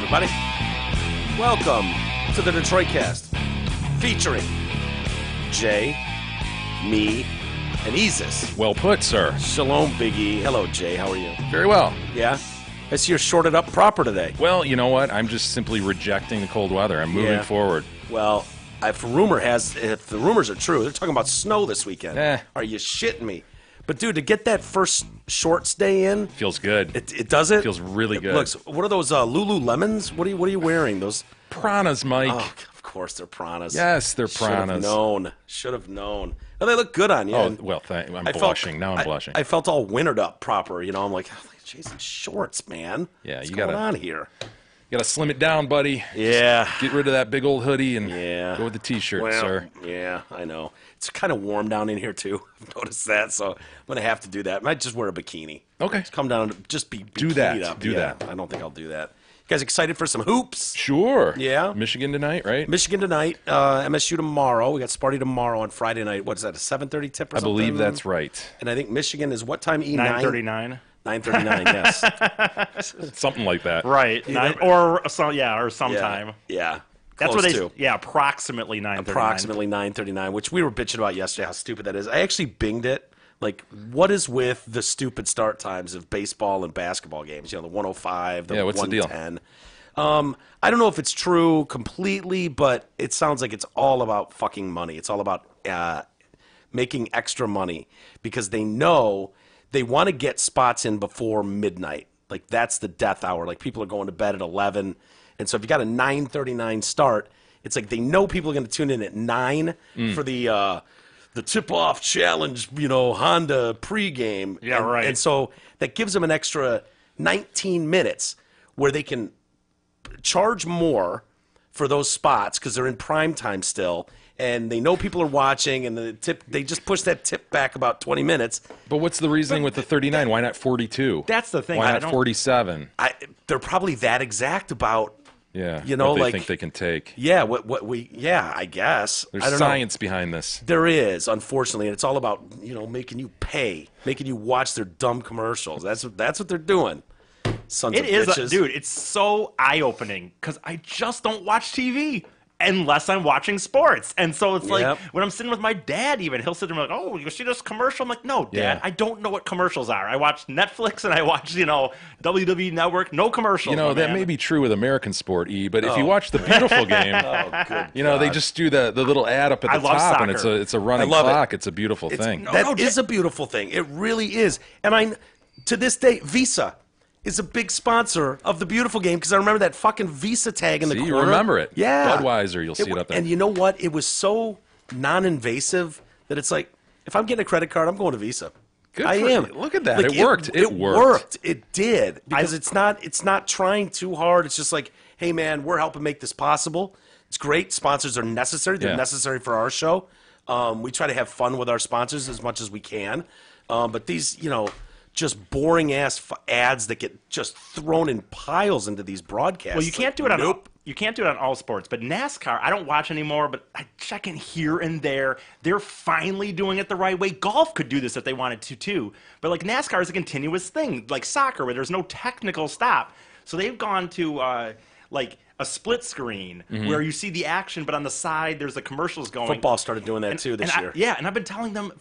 everybody. Welcome to the Detroit Cast, featuring Jay, me, and Isis. Well put, sir. Shalom, Biggie. Hello, Jay. How are you? Very well. Yeah? I see you're shorted up proper today. Well, you know what? I'm just simply rejecting the cold weather. I'm moving forward. Well, if the rumors are true, they're talking about snow this weekend. Are you shitting me? But, dude, to get that first shorts day in. Feels good. It does it? Feels really good. Looks, what are those Lululemons? What are you wearing? Those Pranas, Mike. Oh, of course they're Pranas. Yes, they're Pranas. Should have known. Oh, they look good on you. Oh, well, I'm blushing. Now I'm blushing. I felt all wintered up proper. You know, I'm like, Jason, shorts, man. Yeah, What's you going on here? You gotta slim it down, buddy. Yeah. Just get rid of that big old hoodie and go with the t-shirt, sir. Yeah, I know. It's kind of warm down in here too. I've noticed that, so I'm gonna have to do that. I might just wear a bikini. Okay. Just come down and just be do that. Up. Do that. I don't think I'll do that. You guys excited for some hoops? Sure. Yeah. Michigan tonight, right? Michigan tonight. MSU tomorrow. We got Sparty tomorrow on Friday night. What is that? A 7:30 tip or something? I believe that's right. And I think Michigan is what time? 9:39. 9:39. Yes. Something like that. Right. Or sometime. Yeah. That's what they. Yeah, approximately 9:39. Approximately 9:39, which we were bitching about yesterday. How stupid that is. I actually binged it. Like, what is with the stupid start times of baseball and basketball games? You know, the 105, the 110. I don't know if it's true completely, but it sounds like it's all about fucking money. It's all about making extra money because they know they want to get spots in before midnight. Like, that's the death hour. Like, people are going to bed at 11. And so if you got a 9:39 start, it's like they know people are going to tune in at 9 for the tip-off challenge, Honda pregame. Yeah, right. And so that gives them an extra 19 minutes where they can charge more for those spots because they're in prime time still, and they know people are watching, and they just push that tip back about 20 minutes. But what's the reasoning with the 39? Why not 42? That's the thing. Why not 47? They're probably that exact about. Yeah, what they think they can take. Yeah, I guess. There's science behind this. There is, unfortunately, and it's all about, making you pay, making you watch their dumb commercials. That's what they're doing. Sons of bitches. Dude, it's so eye-opening because I just don't watch TV unless I'm watching sports. And so it's like when I'm sitting with my dad even, he'll sit there and be like, oh, you see this commercial? I'm like, no, Dad, I don't know what commercials are. I watch Netflix and I watch, WWE Network, no commercials. That may be true with American sport, but if you watch the beautiful game, they just do the little ad up at the top, soccer. and it's a running clock. It's a beautiful thing. That is a beautiful thing. It really is. And to this day, Visa is a big sponsor of the beautiful game because I remember that fucking Visa tag in the corner. You remember it. Yeah. Budweiser, you'll see it up there. And you know what? It was so non-invasive that it's like, if I'm getting a credit card, I'm going to Visa. Good I am. Look at that. Like, it worked. It worked. It did. Because it's not trying too hard. It's just like, hey, man, we're helping make this possible. It's great. Sponsors are necessary. They're necessary for our show. We try to have fun with our sponsors as much as we can. But these, just boring ass ads that get just thrown in piles into these broadcasts. Well, you can't do it on you can't do it on all sports, but NASCAR I don't watch anymore, but I check in here and there. They're finally doing it the right way. Golf could do this if they wanted to too, but like NASCAR is a continuous thing, like soccer where there's no technical stop. So they've gone to like a split screen where you see the action, but on the side there's the commercials going. Football started doing that too this year. And I've been telling them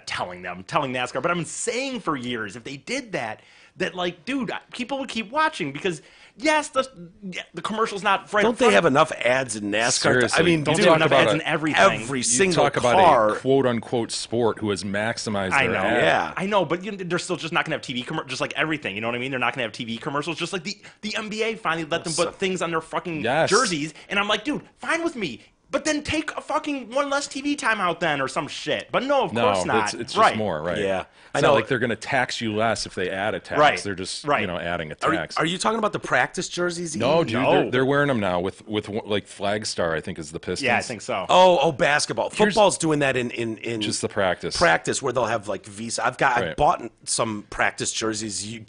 telling NASCAR, but I've been saying for years if they did that like, dude, people would keep watching because yes, the commercial's not right. Don't they have enough ads in NASCAR? Seriously, I mean, don't they have enough ads in everything? Every single talk car. About a quote-unquote sport who has maximized their ad. Yeah. I know, but they're still just not going to have TV commercials, just like everything. You know what I mean? They're not going to have TV commercials, just like the NBA finally let them put things on their fucking jerseys. And I'm like, dude, fine with me. But then take a fucking one less TV time out then or some shit. But no, of course not. It's just more, right? Yeah. It's not like they're going to tax you less if they add a tax. Right. They're just, adding a tax. Are you talking about the practice jerseys? No, dude. They're wearing them now with like Flagstar, I think is the Pistons. Yeah, I think so. Oh, basketball. Football's doing that in just the practice. Practice where they'll have like Visa. I've bought some practice jerseys,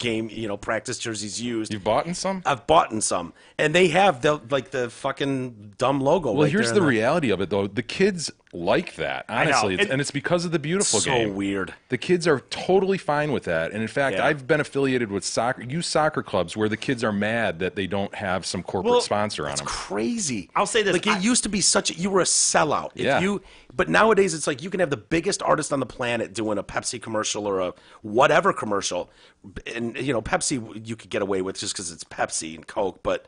practice jerseys used. You've bought some? I've bought some. And they have the fucking dumb logo. Well, here's the reality of it, though. The kids like that, honestly. And it's because of the beautiful game. So weird. The kids are totally fine with that. And in fact, I've been affiliated with youth soccer clubs where the kids are mad that they don't have some corporate sponsor on them. It's crazy. I'll say this. Like, it used to be you were a sellout. But nowadays it's like you can have the biggest artist on the planet doing a Pepsi commercial or a whatever commercial. And, Pepsi you could get away with just because it's Pepsi and Coke. But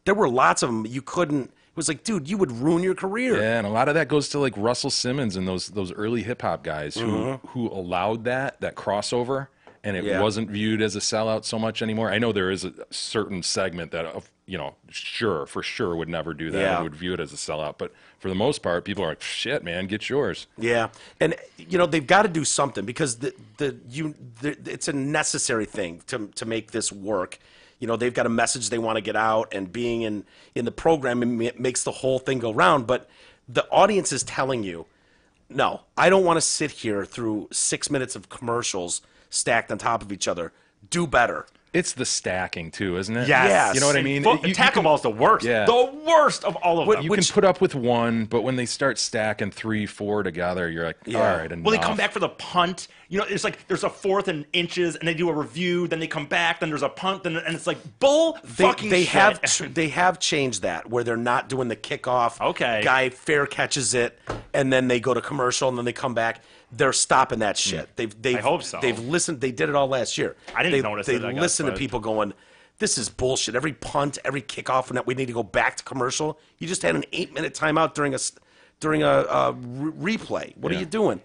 there were lots of them you couldn't. It was like, dude, you would ruin your career. Yeah, and a lot of that goes to like Russell Simmons and those early hip hop guys who allowed that crossover, and it wasn't viewed as a sellout so much anymore. I know there is a certain segment that for sure would never do that. Yeah. Would view it as a sellout, but for the most part, people are like, shit, man, get yours. Yeah, and they've got to do something because it's a necessary thing to make this work. They've got a message they want to get out, and being in the program makes the whole thing go round. But the audience is telling you, no, I don't want to sit here through 6 minutes of commercials stacked on top of each other. Do better. It's the stacking, too, isn't it? Yes. You know what I mean? Tackle ball is the worst. Yeah. The worst of all of them. You can put up with one, but when they start stacking 3, 4 together, you're like, all right, enough. Well, they come back for the punt. It's like there's a 4th and inches, and they do a review, then they come back, then there's a punt, and it's like fucking shit. They have changed that, where they're not doing the kickoff. Okay. Guy fair catches it, and then they go to commercial, and then they come back. They're stopping that shit. I hope so. They've listened. They did it all last year. I didn't notice it. They listened to people going, this is bullshit. Every punt, every kickoff, and that we need to go back to commercial. You just had an 8-minute timeout during a replay. What are you doing?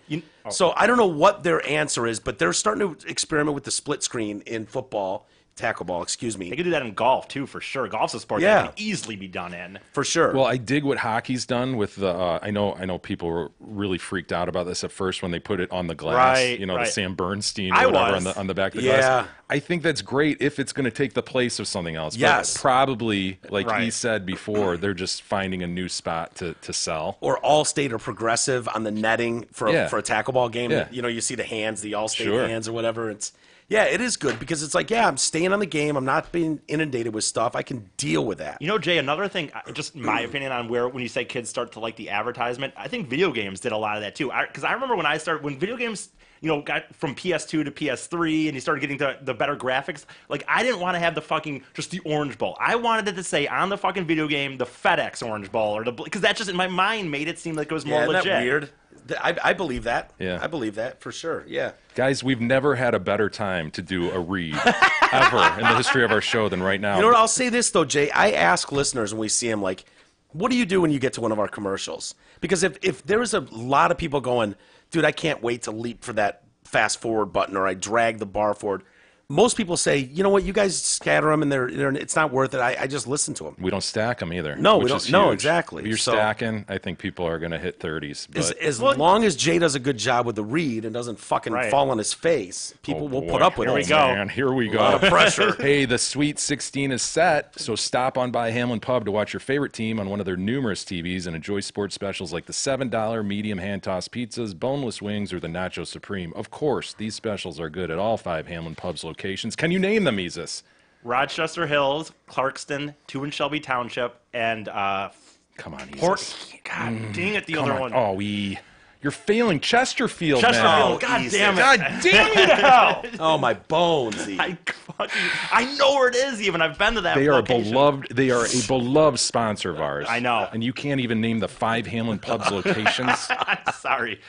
So I don't know what their answer is, but they're starting to experiment with the split screen in football. Tackle ball, excuse me. They could do that in golf, too, for sure. Golf's a sport that can easily be done in. For sure. Well, I dig what hockey's done with the I know people were really freaked out about this at first when they put it on the glass, right, the Sam Bernstein or whatever on the back of the glass. I think that's great if it's going to take the place of something else. Yes. But probably, like he said before, they're just finding a new spot to sell. Or Allstate or Progressive on the netting for a tackle ball game. Yeah. You see the hands, the Allstate hands or whatever. Yeah, it is good because it's like, I'm staying on the game. I'm not being inundated with stuff. I can deal with that. Jay, another thing, just my opinion on when you say kids start to like the advertisement, I think video games did a lot of that too. Because I remember when video games, got from PS2 to PS3 and you started getting the better graphics, like I didn't want to have just the Orange Bowl. I wanted it to say on the fucking video game, the FedEx Orange Bowl, because that just in my mind made it seem like it was more legit. Isn't that weird? I believe that. Yeah. I believe that for sure. Yeah. Guys, we've never had a better time to do a read ever in the history of our show than right now. You know what? I'll say this, though, Jay. I ask listeners when we see them, like, what do you do when you get to one of our commercials? Because if there is a lot of people going, dude, I can't wait to leap for that fast forward button, or I drag the bar forward. Most people say, you know what, you guys scatter them and it's not worth it. I just listen to them. We don't stack them either. No, we don't. No, exactly. If you're stacking, I think people are going to hit 30s. But as long as Jay does a good job with the read and doesn't fucking fall on his face, people will put up with it. Here we go. A lot of pressure. Hey, the Sweet 16 is set, so stop on by Hamlin Pub to watch your favorite team on one of their numerous TVs and enjoy sports specials like the $7 medium hand-tossed pizzas, boneless wings, or the Nacho Supreme. Of course, these specials are good at all 5 Hamlin Pubs locations. Can you name them, Isis? Rochester Hills, Clarkston, 2 in Shelby Township, and come on, Isis. God dang it, the other one. Oh, you're failing Chesterfield, man. God damn it. God damn it. Oh, my bones. I know where it is even. I've been to that location. They are a beloved sponsor of ours. I know. And you can't even name the 5 Hamlin Pubs locations. I'm sorry.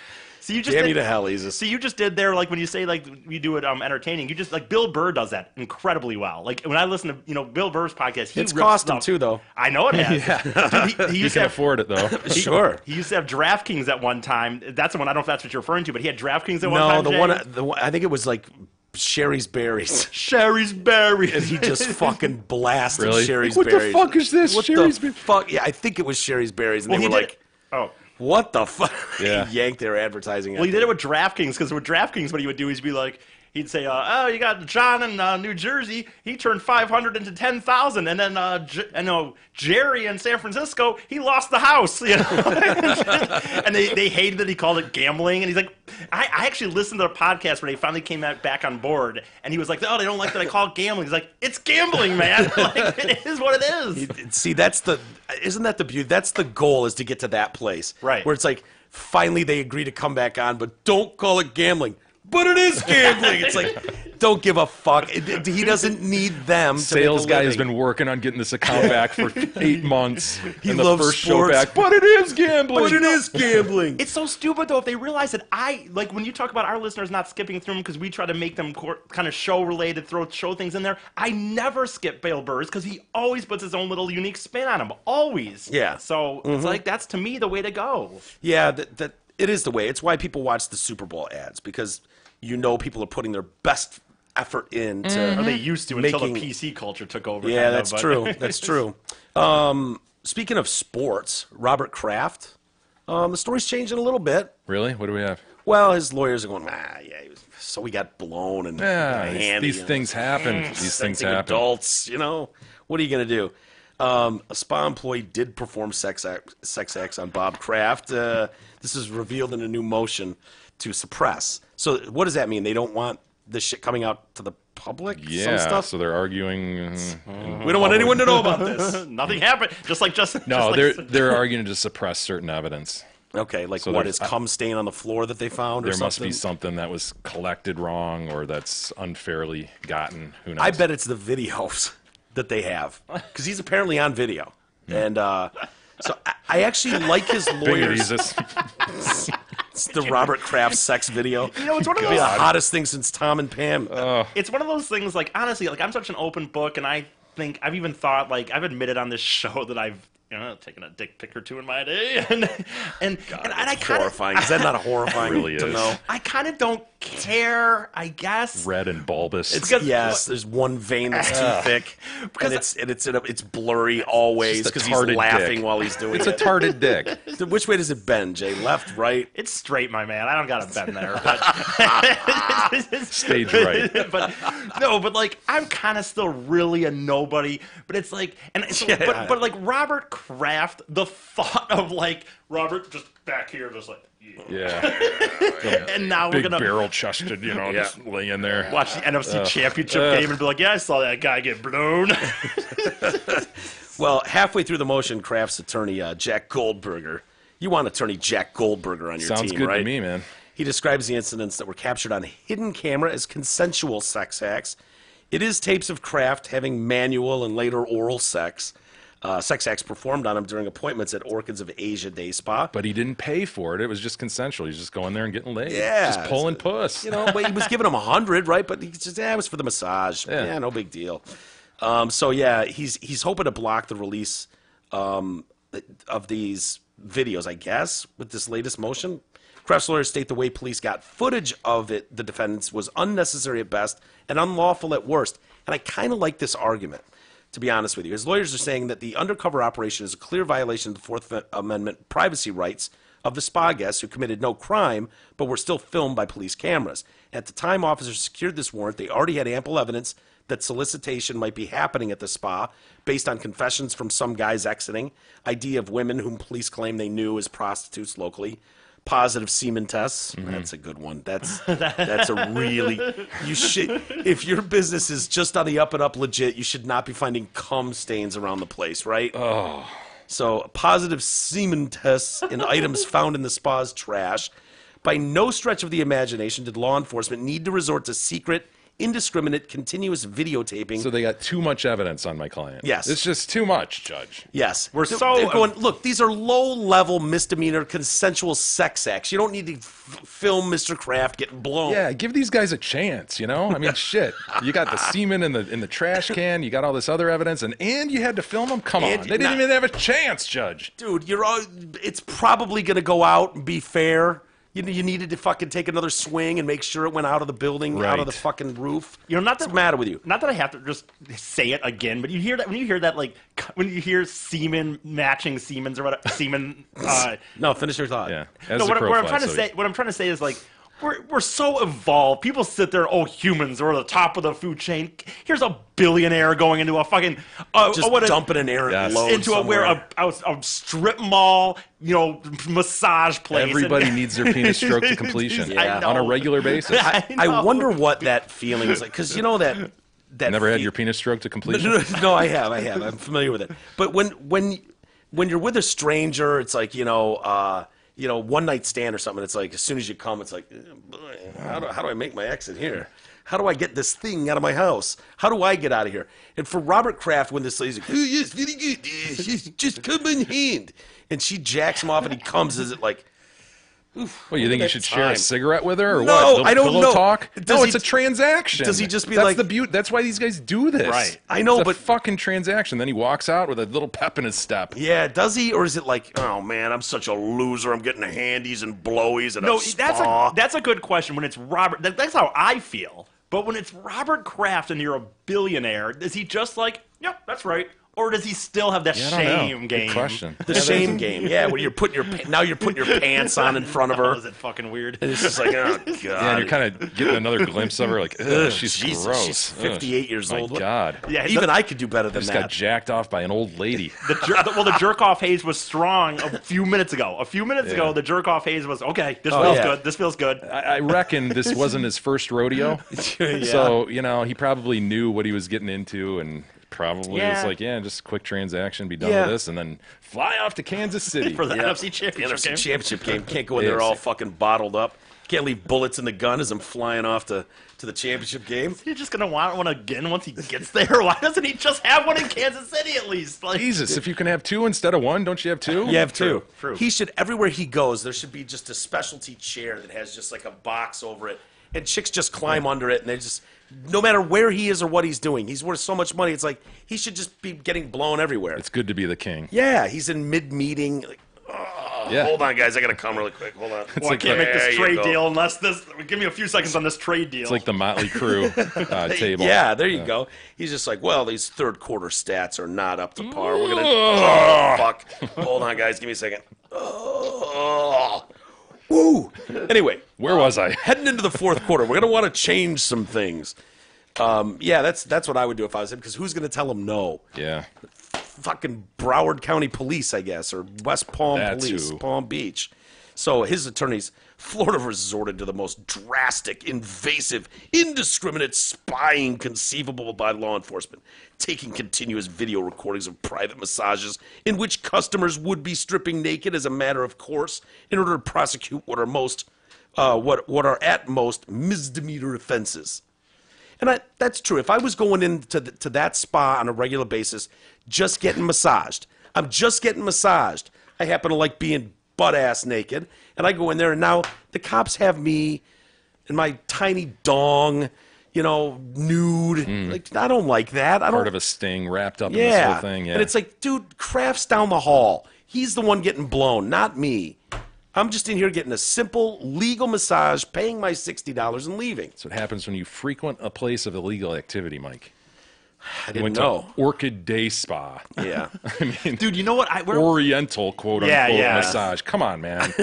So you just damn you to hell, Isis. So you just did there, like when you say like you do it entertaining, you just like Bill Burr does that incredibly well. Like when I listen to Bill Burr's podcast, it's cost him too, though. I know it has. Dude, he can afford it though. Sure. He used to have DraftKings at one time. That's the one. I don't know if that's what you're referring to, but he had DraftKings at one time. No, the one I think it was like Sherry's Berries. Sherry's Berries. And he just fucking blasted Sherry's What Berries. What the fuck is this? What Sherry's the fuck? Yeah, I think it was Sherry's Berries, and well, they were like, oh. What the fuck? Yeah. He yanked their advertising. Well, he did it with DraftKings, because with DraftKings, what he would do is be like, he'd say, "Oh, you got John in New Jersey. He turned 500 into 10,000, and then Jerry in San Francisco, he lost the house." You know, and they hated that he called it gambling. And he's like, I actually listened to the podcast where they finally came back on board, and he was like, "Oh, they don't like that I call it gambling." He's like, "It's gambling, man. Like, it is what it is." See, isn't that the beauty? That's the goal, is to get to that place, right? Where it's like, finally they agree to come back on, but don't call it gambling. But it is gambling. It's like, don't give a fuck. He doesn't need them. Sales guy has been working on getting this account back for 8 months. He loves first sports. Show back, but it is gambling. But it is gambling. It's so stupid, though, if they realize that like when you talk about our listeners not skipping through them because we try to make them kind of show-related, show things in there, I never skip Bill Burrs because he always puts his own little unique spin on them. Always. Yeah. So it's like, that's, to me, the way to go. Yeah, that it is the way. It's why people watch the Super Bowl ads, because people are putting their best effort into. Or they used to until the PC culture took over. Yeah, that's true. That's true. Speaking of sports, Robert Kraft, the story's changing a little bit. Really? What do we have? Well, his lawyers are going, so he got blown and these things happen. These things happen. Adults, what are you going to do? A spa employee did perform sex acts on Bob Kraft. This is revealed in a new motion to suppress. So what does that mean? They don't want this shit coming out to the public? Yeah, some stuff? So they're arguing. We don't want anyone to know about this. Nothing happened. They're arguing to suppress certain evidence. Okay, like so what is cum stain on the floor that they found? There must be something that was collected wrong or that's unfairly gotten. Who knows? I bet it's the videos that they have, because he's apparently on video. And so I actually like his lawyers. It's the Robert Kraft sex video. It's one of the hottest things since Tom and Pam. It's one of those things, like, honestly, like, I'm such an open book, and I think I've even thought, like, I've admitted on this show that I've taken a dick pic or two in my day, and I kind of horrifying. Is that not horrifying? Really to is. know? I kind of don't care, I guess. Red and bulbous. There's one vein that's too thick, and it's blurry always because he's laughing dick. While he's doing it. It's a tarted dick. Which way does it bend, Jay? Left, right? It's straight, my man. I don't got to bend there. But stage right. but like, I'm kind of still really a nobody. But it's like, but like Robert Kraft, the thought of like Robert just back here, just like. Yeah. And now big we're gonna barrel-chested, just laying there. Watch the NFC Championship game and be like, "Yeah, I saw that guy get blown." Well, halfway through the motion, Kraft's attorney Jack Goldberger. You want attorney Jack Goldberger on your team, right? Sounds good to me, man. He describes the incidents that were captured on hidden camera as consensual sex acts. It is tapes of Kraft having manual and later oral sex acts performed on him during appointments at Orchids of Asia Day Spa. But he didn't pay for it. It was just consensual. He's just going there and getting laid. Yeah. Just pulling puss. But he was giving him 100, right? But he just, it was for the massage. Yeah, no big deal. He's hoping to block the release of these videos, I guess, with this latest motion. Kraft's lawyers state the way police got footage of it, the defendants, was unnecessary at best and unlawful at worst. And I kind of like this argument, to be honest with you. His lawyers are saying that the undercover operation is a clear violation of the Fourth Amendment privacy rights of the spa guests who committed no crime but were still filmed by police cameras. At the time officers secured this warrant, they already had ample evidence that solicitation might be happening at the spa based on confessions from some guys exiting, ID of women whom police claim they knew as prostitutes locally, positive semen tests. Mm-hmm. That's a good one. That's a really, you should, if your business is just on the up and up legit, you should not be finding cum stains around the place, right? Oh. So positive semen tests and items found in the spa's trash. By no stretch of the imagination did law enforcement need to resort to secret, indiscriminate, continuous videotaping. So they got too much evidence on my client. Yes. It's just too much, Judge. Yes. They're going, look, these are low-level misdemeanor consensual sex acts. You don't need to film Mr. Kraft getting blown. Yeah, give these guys a chance, I mean, shit. You got the semen in the trash can. You got all this other evidence, and you had to film them? Come on. They didn't even have a chance, Judge. Dude, it's probably going to go out and be fair. You needed to fucking take another swing and make sure it went out of the building, out of the fucking roof. What's the matter with you? Not that I have to just say it again, but you hear that when you hear that, like when you hear semen matching semens or whatever, semen. No, finish your thought. Yeah. What I'm trying to say is like, we're so evolved. People sit there, humans are at the top of the food chain. Here's a billionaire going into a fucking dumping an errant load into a strip mall, massage place. Everybody needs their penis stroked to completion on a regular basis. I wonder what that feeling is like, because that never had your penis stroked to completion. No, I have. I'm familiar with it. But when you're with a stranger, it's like one night stand or something. It's like as soon as you come, it's like, how do I make my exit here? How do I get this thing out of my house? How do I get out of here? And for Robert Kraft, when this lady's like, oh, yes, very good. Just come in hand. And she jacks him off and he comes, is it like, well, you think you should share a cigarette with her or no, what? I don't pillow know. talk? No, it's a transaction. Does he just be that's like... the beauty. That's why these guys do this. Right. I know, it's a fucking transaction. Then he walks out with a little pep in his step. Yeah, does he? Or is it like, oh, man, I'm such a loser. I'm getting handies and blowies and a spa. That's a good question. When it's Robert... That's how I feel. But when it's Robert Kraft and you're a billionaire, is he just like, yep, that's right? Or does he still have that shame game? Good question. The shame game, where you're putting your pants on in front of her. Is it fucking weird? And it's just like, oh god. Yeah, and you're kind of getting another glimpse of her, like, she's Jesus, gross. she's 58 years old. My God. Yeah, even I could do better than just that. Got jacked off by an old lady. The jerk off haze was strong a few minutes ago. Ago, the jerk off haze was okay. This feels good. This feels good. I reckon this wasn't his first rodeo, so he probably knew what he was getting into and. Probably it's like, just a quick transaction, be done with this, and then fly off to Kansas City for the NFC Championship game. Can't go in there all fucking bottled up. Can't leave bullets in the gun as I'm flying off to the championship game. Is he just going to want one again once he gets there? Why doesn't he just have one in Kansas City at least? Like, Jesus, if you can have two instead of one, don't you have two? You have two. True. He should, everywhere he goes, there should be just a specialty chair that has just like a box over it, and chicks just climb under it, and they just... No matter where he is or what he's doing, he's worth so much money. It's like he should just be getting blown everywhere. It's good to be the king. Yeah, he's in mid-meeting. Like, hold on, guys, I gotta come really quick. Hold on. I can't make this trade deal unless this. Give me a few seconds on this trade deal. It's like the Motley Crue table. Yeah, there you go. He's just like, well, these third quarter stats are not up to par. We're gonna. Fuck. Hold on, guys. Give me a second. Woo! Anyway, where was I? Heading into the fourth quarter, we're gonna want to change some things. That's what I would do if I was him, because who's gonna tell him no? Yeah. Fucking Broward County Police, I guess, or West Palm Police, Palm Beach. So his attorneys, Florida resorted to the most drastic, invasive, indiscriminate spying conceivable by law enforcement, taking continuous video recordings of private massages in which customers would be stripping naked as a matter of course in order to prosecute what are at most misdemeanor offenses. And that's true. If I was going into to that spa on a regular basis, just getting massaged, I'm just getting massaged. I happen to like being butt-ass naked, and I go in there, and now the cops have me in my tiny dong, nude. Like, I don't like that. Part of a sting wrapped up in this whole thing. Yeah. And it's like, dude, Kraft's down the hall. He's the one getting blown, not me. I'm just in here getting a simple, legal massage, paying my $60 and leaving. That's what happens when you frequent a place of illegal activity, Mike. I didn't know. Orchid Day Spa. Yeah. I mean, dude, you know what? Oriental, quote unquote, massage. Come on, man.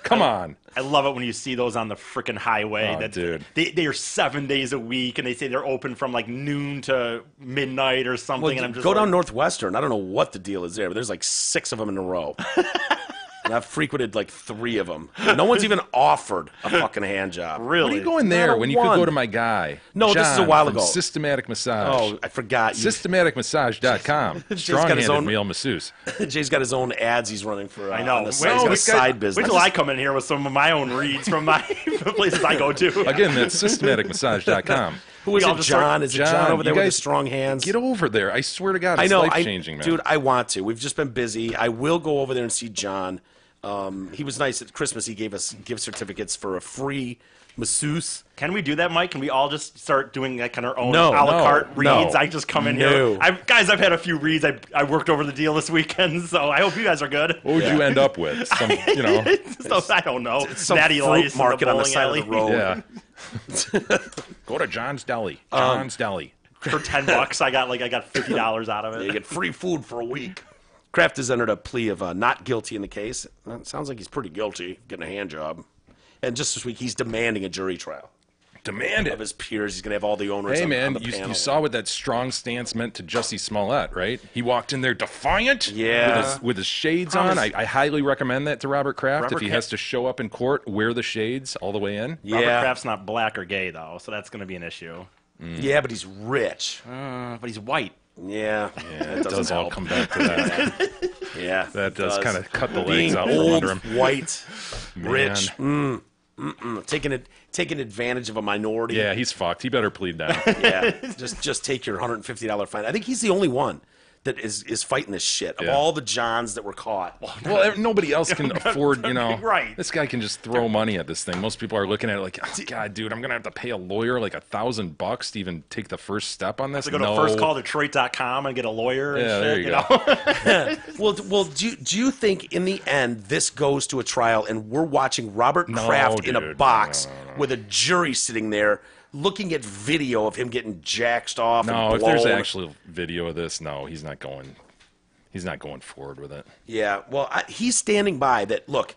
Come on. I love it when you see those on the freaking highway. Oh, dude. They are 7 days a week, and they say they're open from like noon to midnight or something. Well, and I'm just go down Northwestern. I don't know what the deal is there, but there's like 6 of them in a row. And I've frequented like 3 of them. No one's even offered a fucking hand job. Really? What are you going there when you could go to my guy? No, John, this is a while ago. Systematic Massage. Oh, I forgot. Systematicmassage.com. Strong-handed male masseuse. Jay's got his own ads he's running for. I know. He's got a side business. Wait till I come in here with some of my own reads from my places I go to. Again, that's systematicmassage.com. Who is it, John? Is it John over there with the strong hands? Get over there. I swear to God, it's life-changing, man. Dude, I want to. We've just been busy. I will go over there and see John. He was nice at Christmas. He gave us gift certificates for a free masseuse. Can we do that, Mike? Can we all just start doing like our own a la carte reads? I just come in here. I've had a few reads. I worked over the deal this weekend, so I hope you guys are good. What would you end up with? Some, I don't know. Some Natty fruit Lice market on the side of the road. Yeah. Go to John's Deli. John's Deli. For $10, I got $50 out of it. You get free food for a week. Kraft has entered a plea of not guilty in the case. It sounds like he's pretty guilty, getting a hand job. And just this week, he's demanding a jury trial. Demand it. Of his peers. He's going to have all the owners on the panel. You saw what that strong stance meant to Jussie Smollett, right? He walked in there defiant with his shades on. I highly recommend that to Robert Kraft. If he has to show up in court, wear the shades all the way in. Yeah. Robert Kraft's not black or gay, though, so that's going to be an issue. Yeah, but he's rich. But he's white. Yeah, it does all come back to that. Yeah. That does kind of cut the legs out from under him. White, rich. Taking advantage of a minority. Yeah, he's fucked. He better plead down. Yeah, just take your $150 fine. I think he's the only one that is fighting this shit of all the Johns that were caught. Well, nobody else can afford, right. This guy can just throw money at this thing. Most people are looking at it like, oh, God, dude, I'm going to have to pay a lawyer like $1,000 to even take the first step on this. To go to firstcalldetroit.com and get a lawyer and shit, there you go. Well, do you think in the end this goes to a trial and we're watching Robert Kraft in a box with a jury sitting there looking at video of him getting jacked off? No, and if there's actual video of this, no, he's not going forward with it. Yeah, well, he's standing by that. Look,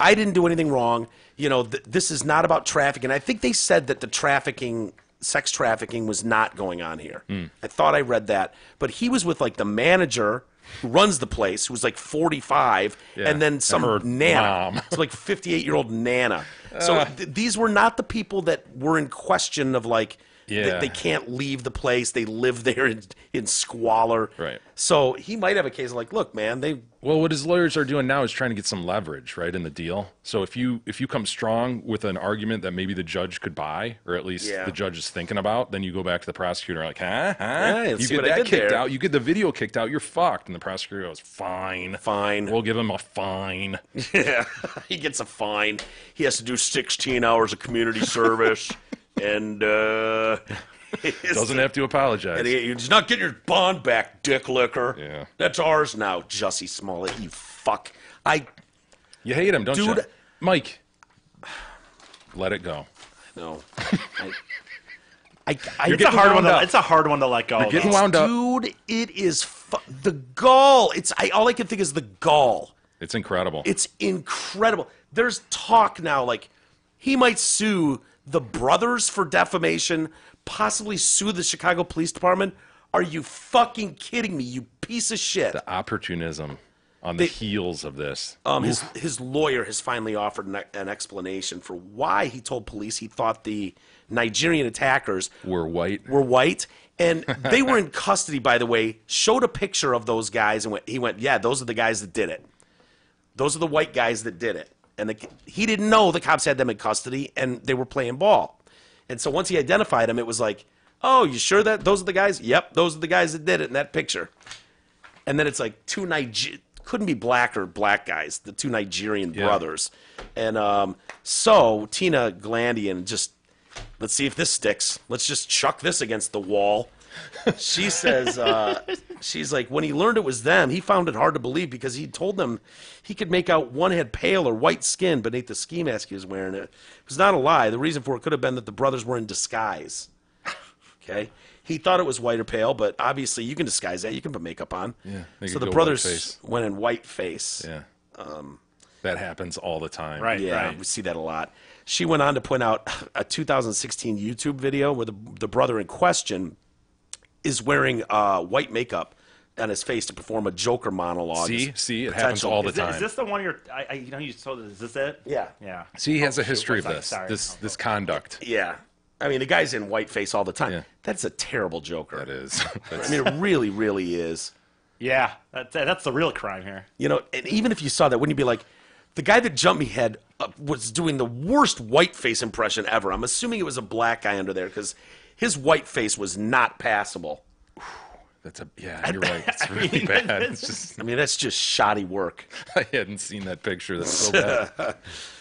I didn't do anything wrong. This is not about trafficking. I think they said that the sex trafficking was not going on here. I thought I read that, but he was with like the manager who runs the place, who's like 45, and then some Nana, so like 58-year-old Nana. So these were not the people that were in question of like they can't leave the place. They live there in squalor. Right. So he might have a case of like, look, man, Well, what his lawyers are doing now is trying to get some leverage, right, in the deal. So if you come strong with an argument that maybe the judge could buy, or at least the judge is thinking about, then you go back to the prosecutor like, you get that kicked out, you get the video kicked out, you're fucked. And the prosecutor goes, fine. We'll give him a fine. Yeah, he gets a fine. He has to do 16 hours of community service. And doesn't have to apologize. And he's not getting your bond back, dick licker. Yeah. That's ours now, Jussie Smollett, you fuck. You hate him, don't you? Mike, let it go. No. It's a hard one. It's a hard one to let go. You're getting wound up. Dude, it is the gall. All I can think is the gall. It's incredible. It's incredible. There's talk now like he might sue the brothers for defamation, possibly sue the Chicago Police Department. Are you fucking kidding me, you piece of shit? The opportunism on the heels of this. His lawyer has finally offered an explanation for why he told police he thought the Nigerian attackers were white. And they were in custody, by the way, showed a picture of those guys, and he went, yeah, those are the guys that did it. Those are the white guys that did it. And he didn't know the cops had them in custody, and they were playing ball. And so once he identified them, it was like, oh, you sure that those are the guys? Yep, those are the guys that did it in that picture. And then it's like couldn't be black or black guys, the two Nigerian brothers. And so Tina Glandian let's see if this sticks. Let's just chuck this against the wall. She says, she's like, when he learned it was them, he found it hard to believe because he told them he could make out one had pale or white skin beneath the ski mask he was wearing. It was not a lie. The reason for it could have been that the brothers were in disguise. Okay? He thought it was white or pale, but obviously you can disguise that. You can put makeup on. Yeah. So the brothers went in white face. Yeah. That happens all the time. Right. Yeah, right. we see that a lot. She went on to point out a 2016 YouTube video where the brother in question is wearing white makeup on his face to perform a Joker monologue. See, it happens all the time. Is this the one you told? Is this it? Yeah. Yeah. See, he has a history of this conduct. Yeah. I mean, the guy's in white face all the time. Yeah. That's a terrible Joker. That is. I mean, it really, really is. Yeah, that's the real crime here. And even if you saw that, wouldn't you be like, the guy that jumped me head was doing the worst white face impression ever. I'm assuming it was a black guy under there because his white face was not passable. You're right. It's really bad. It's just, that's just shoddy work. I hadn't seen that picture. That's so bad.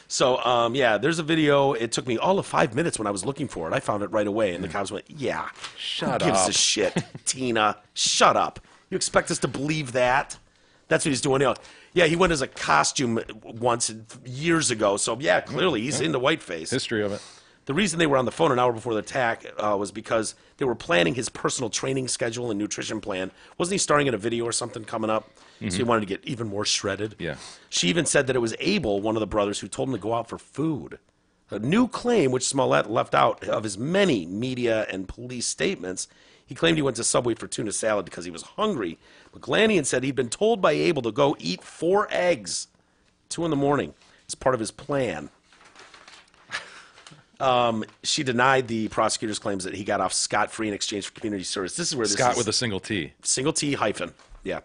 So, there's a video. It took me all of 5 minutes when I was looking for it. I found it right away, and the cops went, yeah. Shut Who gives up. a shit, Tina? Shut up. You expect us to believe that? That's what he's doing now. Yeah, he went as a costume once years ago. So, yeah, clearly he's into whiteface. History of it. The reason they were on the phone an hour before the attack was because they were planning his personal training schedule and nutrition plan. Wasn't he starring in a video or something coming up? Mm-hmm. So he wanted to get even more shredded. Yeah. She even said that it was Abel, one of the brothers, who told him to go out for food. A new claim, which Smollett left out of his many media and police statements. He claimed he went to Subway for tuna salad because he was hungry. McGlanian said he'd been told by Abel to go eat 4 eggs, 2 in the morning, as part of his plan. She denied the prosecutor's claims that he got off scot-free in exchange for community service. This is where this Scott is, with a single T. Single T hyphen, yeah.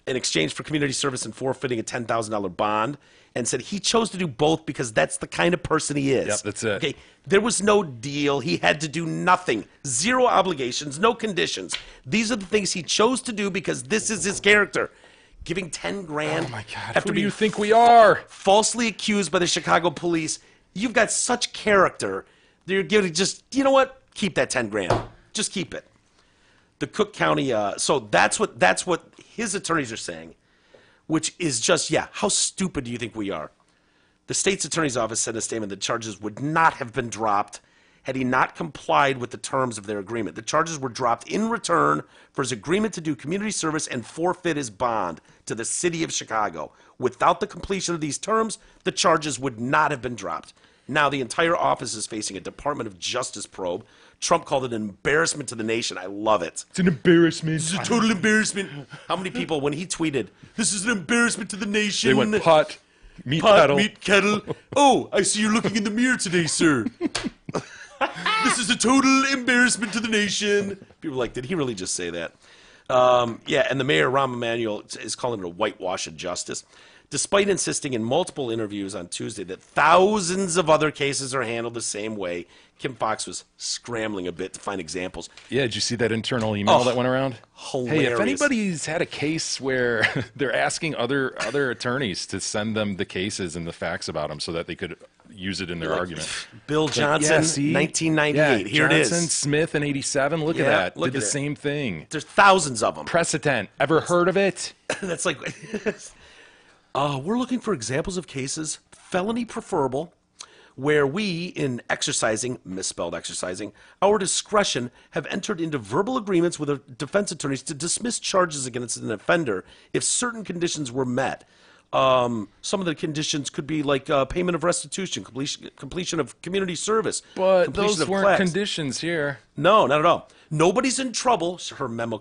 In exchange for community service and forfeiting a $10,000 bond, and said he chose to do both because that's the kind of person he is. Yep, that's it. Okay, there was no deal. He had to do nothing. 0 obligations, no conditions. These are the things he chose to do because this is his character. Giving $10,000. Oh my God! Who do you think we are? Falsely accused by the Chicago police. You've got such character. You're giving just, you know what? Keep that $10,000. Just keep it. The Cook County. So that's what his attorneys are saying, which is just, yeah. How stupid do you think we are? The state's attorney's office said in a statement that charges would not have been dropped had he not complied with the terms of their agreement. The charges were dropped in return for his agreement to do community service and forfeit his bond to the city of Chicago. Without the completion of these terms, the charges would not have been dropped. Now the entire office is facing a Department of Justice probe. Trump called it an embarrassment to the nation. I love it. It's an embarrassment. This is a total embarrassment. How many people, when he tweeted, "This is an embarrassment to the nation," they went pot, meat kettle. Oh, I see you're looking in the mirror today, sir. This is a total embarrassment to the nation. People are like, did he really just say that? Yeah, and the mayor, Rahm Emanuel, is calling it a whitewash of justice. Despite insisting in multiple interviews on Tuesday that thousands of other cases are handled the same way, Kim Foxx was scrambling a bit to find examples. Yeah, did you see that internal email that went around? Hilarious. Hey, if anybody's had a case where they're asking other attorneys to send them the cases and the facts about them so that they could use it in their argument. Bill Johnson, 1998. Here it is. Johnson, Smith in 87. Look at that. Did the same thing. There's thousands of them. Precedent. Ever heard of it? That's like... we're looking for examples of cases, felony preferable, where we, in exercising, misspelled exercising, our discretion, have entered into verbal agreements with the defense attorneys to dismiss charges against an offender if certain conditions were met. Some of the conditions could be like payment of restitution, completion of community service. But those weren't conditions here. No, not at all. Nobody's in trouble. Her memo.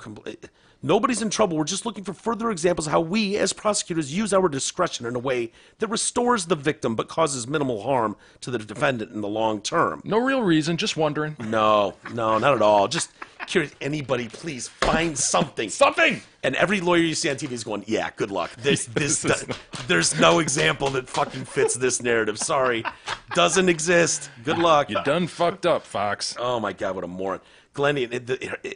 Nobody's in trouble. We're just looking for further examples of how we, as prosecutors, use our discretion in a way that restores the victim but causes minimal harm to the defendant in the long term. No real reason, just wondering. No, not at all. Just curious. Anybody, please find something. Something! And every lawyer you see on TV is going, yeah, good luck. There's no example that fucking fits this narrative. Sorry. Doesn't exist. Good luck. You done fucked up, Fox. Oh, my God, what a moron. Glenn,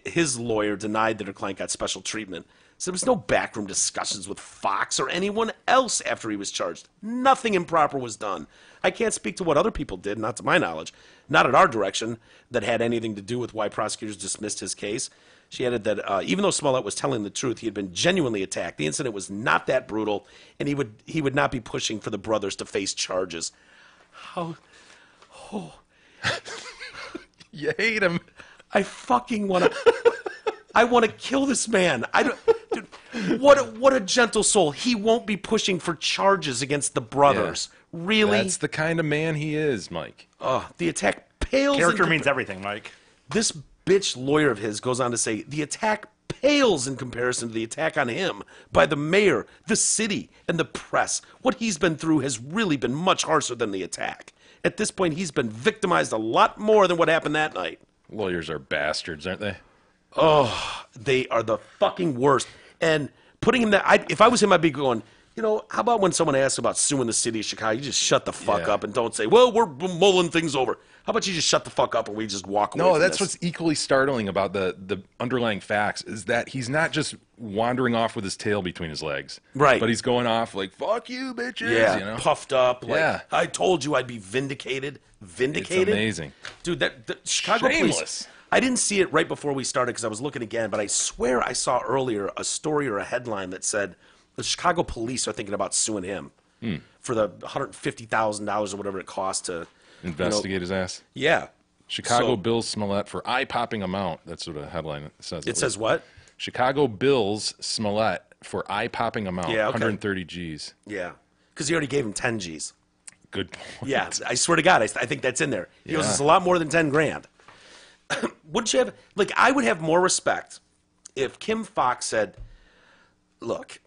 his lawyer denied that her client got special treatment. So there was no backroom discussions with Fox or anyone else after he was charged. Nothing improper was done. I can't speak to what other people did, not to my knowledge, not at our direction, that had anything to do with why prosecutors dismissed his case. She added that even though Smollett was telling the truth, he had been genuinely attacked. The incident was not that brutal, and he would not be pushing for the brothers to face charges. How? Oh. You hate him. I fucking want to. I want to kill this man. Dude, what a gentle soul. He won't be pushing for charges against the brothers. Yeah. Really? That's the kind of man he is, Mike. The attack pales. Character means everything, Mike. This bitch lawyer of his goes on to say the attack pales in comparison to the attack on him by the mayor, the city, and the press. What he's been through has really been much harsher than the attack. At this point, he's been victimized a lot more than what happened that night. Lawyers are bastards, aren't they? Oh, they are the fucking worst. And putting him that, if I was him, I'd be going, how about when someone asks about suing the city of Chicago, you just shut the fuck up and don't say, well, we're mulling things over. How about you just shut the fuck up and we just walk away? No, that's what's equally startling about the underlying facts is that he's not just wandering off with his tail between his legs. Right. But he's going off like, fuck you, bitches. Yeah, puffed up. Like, I told you I'd be vindicated. Vindicated? It's amazing. Dude, the Chicago police. I didn't see it right before we started because I was looking again, but I swear I saw earlier a story or a headline that said the Chicago police are thinking about suing him for the $150,000 or whatever it costs to investigate his ass. Yeah. Chicago bills Smollett for eye-popping amount. That's what a headline says. It says what? Chicago bills Smollett for eye-popping amount, 130 Gs. Yeah, because he already gave him 10 Gs. good point. Yeah, I swear to God, I think that's in there. He owes us a lot more than $10,000. Wouldn't you have, like, I would have more respect if Kim Fox said, look,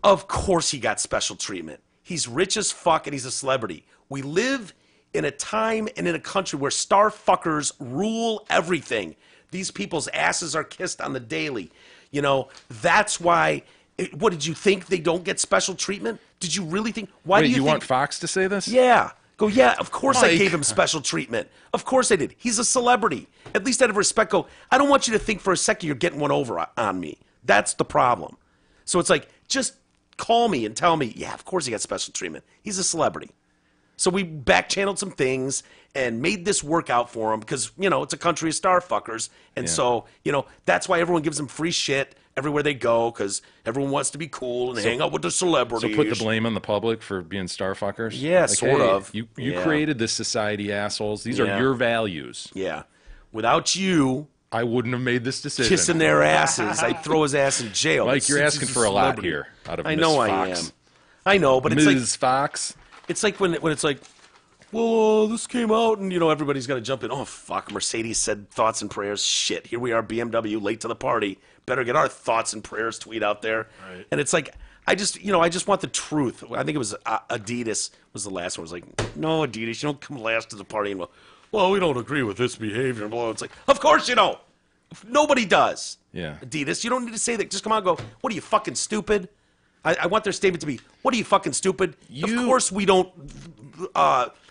of course he got special treatment. He's rich as fuck and he's a celebrity. We live in a time and in a country where star fuckers rule everything. These people's asses are kissed on the daily. You know, that's why. What, did you think they don't get special treatment? Did you really think? Why do you think, want Fox to say this? Yeah. Go, yeah, of course I gave him special treatment. Of course I did. He's a celebrity. At least out of respect, go, I don't want you to think for a second you're getting one over on me. That's the problem. So it's like, just call me and tell me, yeah, of course he got special treatment. He's a celebrity. So we back-channeled some things and made this work out for him because, you know, it's a country of star fuckers. And so, you know, that's why everyone gives him free shit everywhere they go because everyone wants to be cool and hang out with the celebrities. So put the blame on the public for being star fuckers? Yeah, like, sort of. You created this society, assholes. These are your values. Yeah. Without you, I wouldn't have made this decision. Kissing their asses. I'd throw his ass in jail. Mike, you're asking for a lot here out of Ms. Fox. I am. I know, but it's like Ms. Fox. It's like when it's like, well, this came out, and, you know, everybody's got to jump in. Oh, fuck, Mercedes said thoughts and prayers. Shit, here we are, BMW, late to the party. Better get our thoughts and prayers tweet out there. Right. And it's like, I just want the truth. I think it was Adidas was the last one. It was like, no, Adidas, you don't come last to the party and, well, we don't agree with this behavior. And blah. It's like, of course you don't. Nobody does. Yeah. Adidas, you don't need to say that. Just come out and go, what are you, fucking stupid? I want their statement to be, what are you, fucking stupid? Of course we don't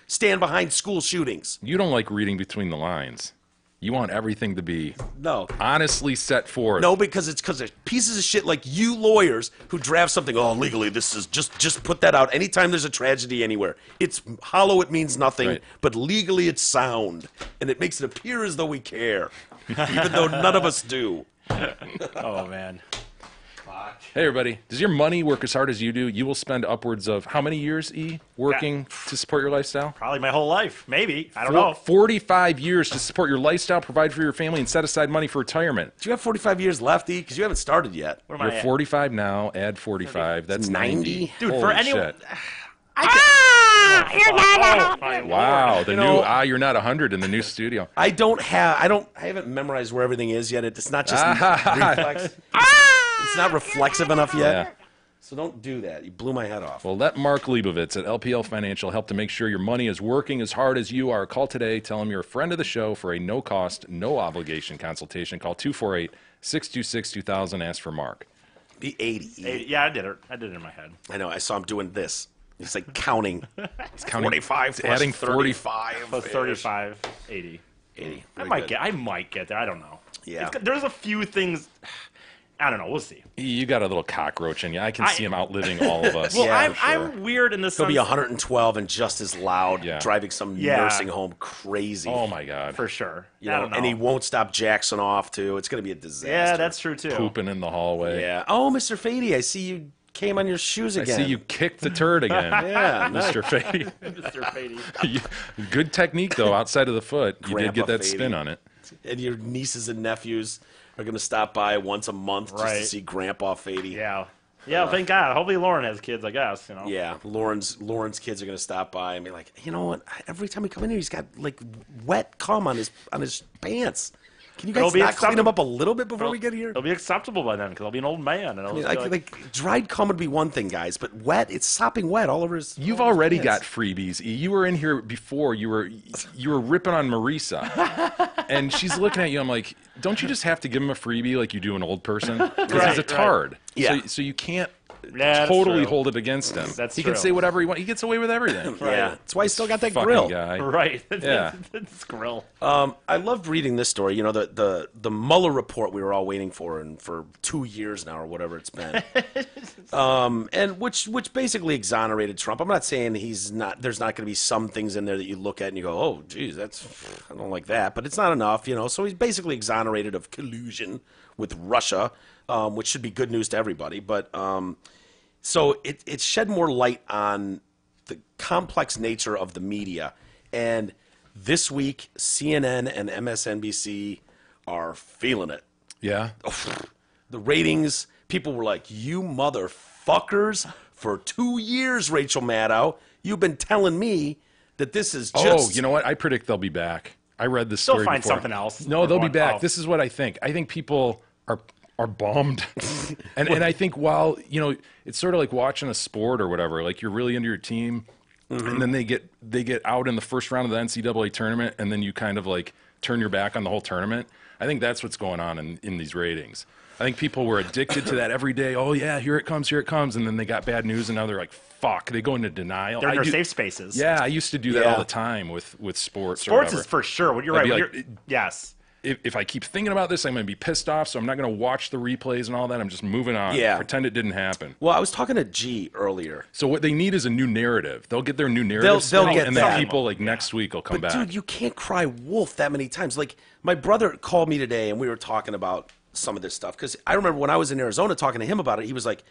stand behind school shootings. You don't like reading between the lines. You want everything to be honestly set forth. No, because it's because there's pieces of shit like you lawyers who draft something, oh, legally, this is just put that out. Anytime there's a tragedy anywhere, it's hollow, it means nothing, but legally it's sound. And it makes it appear as though we care, even though none of us do. Oh, man. Hey, everybody. Does your money work as hard as you do? You will spend upwards of how many years, working to support your lifestyle? Probably my whole life. Maybe. I don't know. 45 years to support your lifestyle, provide for your family, and set aside money for retirement. Do you have 45 years left, E? Because you haven't started yet. You're 45 now. Add 45. That's 90. Dude, Holy for anyone... shit. You're not 100. Wow, the new you're not 100 in the new studio. I haven't memorized where everything is yet. It's not just reflex. It's not reflexive enough yet. Yeah. So don't do that. You blew my head off. Well, let Mark Leibovitz at LPL Financial help to make sure your money is working as hard as you are. Call today. Tell him you're a friend of the show for a no-cost, no-obligation consultation. Call 248-626-2000. Ask for Mark. Be 80. Yeah, I did it. I did it in my head. I know. I saw him doing this. He's like counting. He's counting 45 plus adding 35. Plus 35, 80. 80. I might get there. I don't know. Yeah. There's a few things... I don't know. We'll see. You got a little cockroach in you. I can see him outliving all of us. Well, I'm weird in the sense... He'll be 112 and just as loud, driving some nursing home crazy. Oh, my God. For sure. I don't know. And he won't stop Jackson off, too. It's going to be a disaster. Yeah, that's true, too. Pooping in the hallway. Yeah. Oh, Mr. Fady, I see you came on your shoes again. I see you kicked the turd again. Yeah. Mr. Fady. Mr. Fady. Good technique, though, outside of the foot. You did get that spin on it. And your nieces and nephews are going to stop by once a month just to see Grandpa Fady. Yeah. Yeah, thank God. Hopefully Lauren has kids, I guess. Yeah, Lauren's kids are going to stop by and be like, you know what? Every time we come in here, he's got like wet cum on his pants. Can you guys not clean him up a little bit before we get here? It'll be acceptable by then because I'll be an old man. And like dried cum would be one thing, guys, but wet, it's sopping wet all over his. You've already got freebies. You were in here before. You were ripping on Marisa, and she's looking at you. I'm like, don't you just have to give him a freebie like you do an old person? Because he's a tard. Yeah. So you can't totally hold it against him. He can say whatever he wants. He gets away with everything. Yeah, that's why he still got that fucking grill. Guy. Right. Yeah. That's grill. I loved reading this story. You know, the Mueller report we were all waiting for, and for 2 years now or whatever it's been, and which basically exonerated Trump. I'm not saying there's not going to be some things in there that you look at and you go, oh, geez, I don't like that, but it's not enough. You know, so he's basically exonerated of collusion with Russia, which should be good news to everybody, but. So it shed more light on the complex nature of the media. And this week, CNN and MSNBC are feeling it. Yeah. The ratings, people were like, you motherfuckers, for 2 years, Rachel Maddow, you've been telling me that this is just. Oh, you know what? I predict they'll be back. I read this story They'll find before. something else. No, they'll be back. This is what I think. I think people are bummed, and I think while it's sort of like watching a sport or whatever. Like you're really into your team, and then they get out in the first round of the NCAA tournament, and then you kind of like turn your back on the whole tournament. I think that's what's going on in these ratings. I think people were addicted to that every day. Oh, yeah, here it comes. And then they got bad news, and now they're like, fuck. They go into denial. They're in their safe spaces. Yeah, I used to do that all the time with sports. Sports is for sure. You're right. Like, yes. If I keep thinking about this, I'm going to be pissed off, so I'm not going to watch the replays and all that. I'm just moving on. Yeah. Pretend it didn't happen. Well, I was talking to G earlier. So what they need is a new narrative. They'll get their new narrative they'll get and that. then people next week will come back. Dude, you can't cry wolf that many times. Like, my brother called me today, and we were talking about some of this stuff. Because I remember when I was in Arizona talking to him about it, he was like,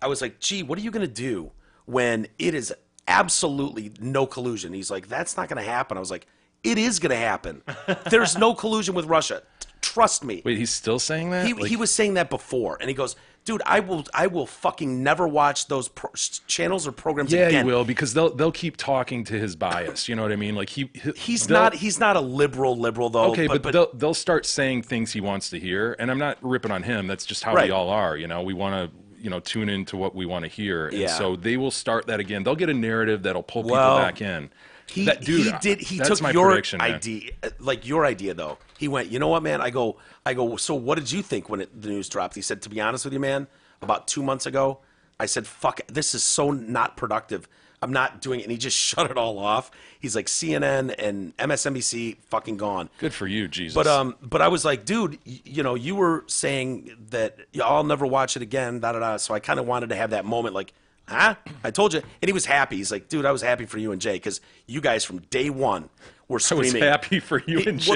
I was like, gee, what are you going to do when it is absolutely no collusion? He's like, that's not going to happen. I was like, it is going to happen. There's no collusion with Russia. Trust me. Wait, he's still saying that? He was saying that before, and he goes, dude, I will fucking never watch those channels or programs again. Yeah, he will, because they'll keep talking to his bias. You know what I mean? Like he's not a liberal though. Okay, but they'll start saying things he wants to hear, and I'm not ripping on him. That's just how we all are. We want to tune into what we want to hear, and so they will start that again. They'll get a narrative that'll pull people back in. He took your idea, like your idea though. He went, you know what, man? I go. So what did you think when the news dropped? He said, to be honest with you, man, about 2 months ago, I said, fuck, this is so not productive. I'm not doing it. And he just shut it all off. He's like, CNN and MSNBC fucking gone. Good for you, Jesus. But I was like, dude, you were saying that I'll never watch it again, So I kind of wanted to have that moment, like, huh? I told you. And he was happy. He's like, dude, I was happy for you and Jay because you guys from day one were screaming. I was happy for you and Jay.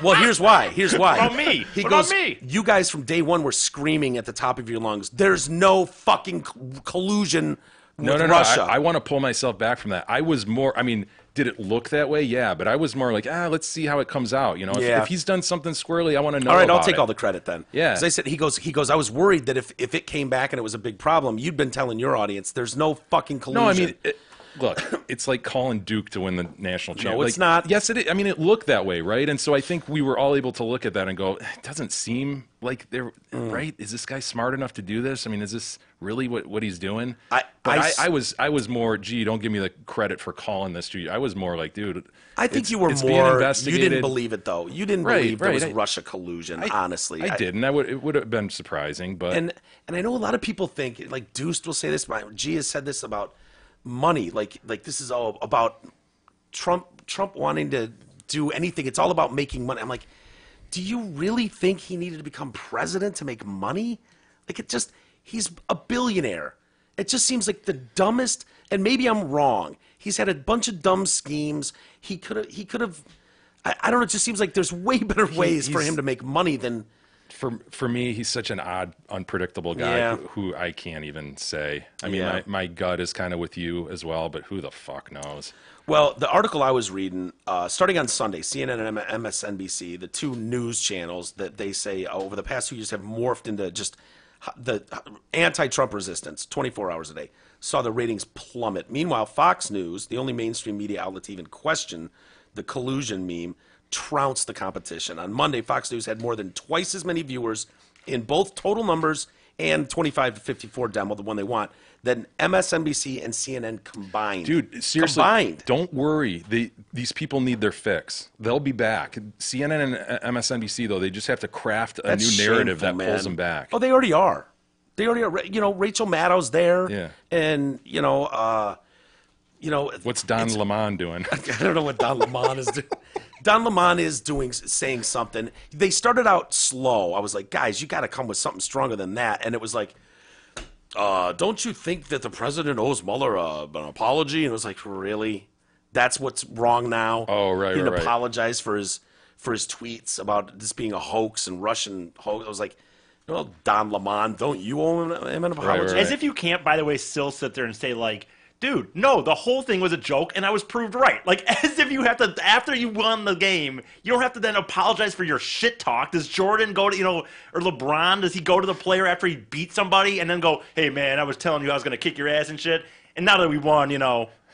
Well, here's why. What about me? What about me? You guys from day one were screaming at the top of your lungs, there's no fucking collusion with Russia. I want to pull myself back from that. I was more, did it look that way? Yeah, but I was more like, let's see how it comes out. If he's done something squirrely, I want to know. All right, I'll take all the credit then. Yeah. As I said, he goes, I was worried that if it came back and it was a big problem, you'd been telling your audience there's no fucking collusion. No, look, it's like calling Duke to win the national championship. No, it's not. Yes, it is. It looked that way, right? And so I think we were all able to look at that and go, it doesn't seem like they're right. Is this guy smart enough to do this? Is this really what he's doing? I was more, gee, don't give me the credit for calling this to you. I was more like, dude, I think you were more. You didn't believe it though. You didn't believe there was Russia collusion. Honestly, I didn't. It would have been surprising, but and I know a lot of people think like Deuce will say this. G has said this about money. Like this is all about Trump wanting to do anything. It's all about making money. I'm like, do you really think he needed to become president to make money? Like he's a billionaire. It just seems like the dumbest, and maybe I'm wrong. He's had a bunch of dumb schemes. He could have, I don't know, it just seems like there's way better ways for him to make money than. For me, he's such an odd, unpredictable guy who I can't even say. My gut is kind of with you as well, but who the fuck knows? Well, the article I was reading, starting on Sunday, CNN and MSNBC, the two news channels that they say over the past 2 years have morphed into just the anti-Trump resistance 24 hours a day, saw the ratings plummet. Meanwhile, Fox News, the only mainstream media outlet to even question the collusion meme, trounced the competition. On Monday, Fox News had more than twice as many viewers in both total numbers and 25 to 54 demo, the one they want, than MSNBC and CNN combined. Dude, seriously, don't worry. These people need their fix. They'll be back. CNN and MSNBC, though, they just have to craft a new narrative that pulls them back. Oh, they already are. Rachel Maddow's there. Yeah. And, what's Don Lemon doing? I don't know what Don Lemon is doing. Don Lemon is saying something. They started out slow. I was like, guys, you got to come with something stronger than that. And it was like, don't you think that the president owes Mueller an apology? And it was like, really? That's what's wrong now? Oh, right, He didn't apologize for his tweets about this being a hoax and Russian hoax. I was like, well, Don Lemon, don't you owe him an apology? As if you can't, by the way, still sit there and say, like, dude, no, the whole thing was a joke, and I was proved right. Like, as if you have to, after you won the game, you don't have to then apologize for your shit talk. Does Jordan go to, or LeBron, does he go to the player after he beat somebody and then go, hey, man, I was telling you I was going to kick your ass and shit, and now that we won,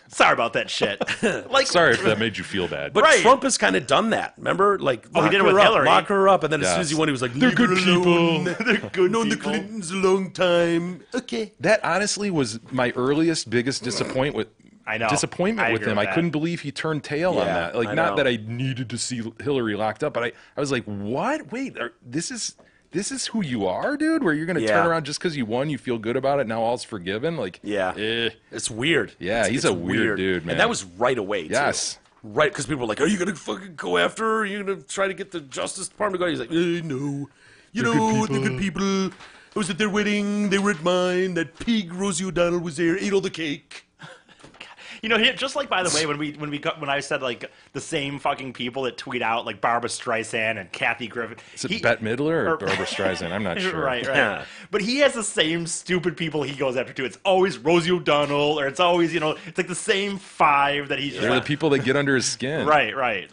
Sorry about that shit. Like, sorry if that made you feel bad. But Trump has kind of done that. Remember? Like, he did it with Hillary. Lock her up. And then as soon as he won, he was like, they're good people. They're good known the Clintons a long time. Okay. That honestly was my earliest, biggest disappointment with him. I couldn't believe he turned tail on that. Like, not that I needed to see Hillary locked up, but I was like, what? Wait, this is who you are, dude? Where you're going to turn around just because you won, you feel good about it, now all's forgiven? Like, it's weird. Yeah, he's a weird dude, man. And that was right away, too. Yes. Right, because people were like, are you going to fucking go after her? Are you going to try to get the Justice Department to go? He's like, no. You know, the good people. I was at their wedding. They were at mine. That pig, Rosie O'Donnell, was there, ate all the cake. You know, just like, by the way, when I said like the same fucking people that tweet out like Barbra Streisand and Kathy Griffin. Is it Bette Midler or Barbra Streisand? I'm not sure. Right. Yeah. But he has the same stupid people he goes after too. It's always Rosie O'Donnell, or it's always, it's like the same five that he's. They're the people that get under his skin. Right.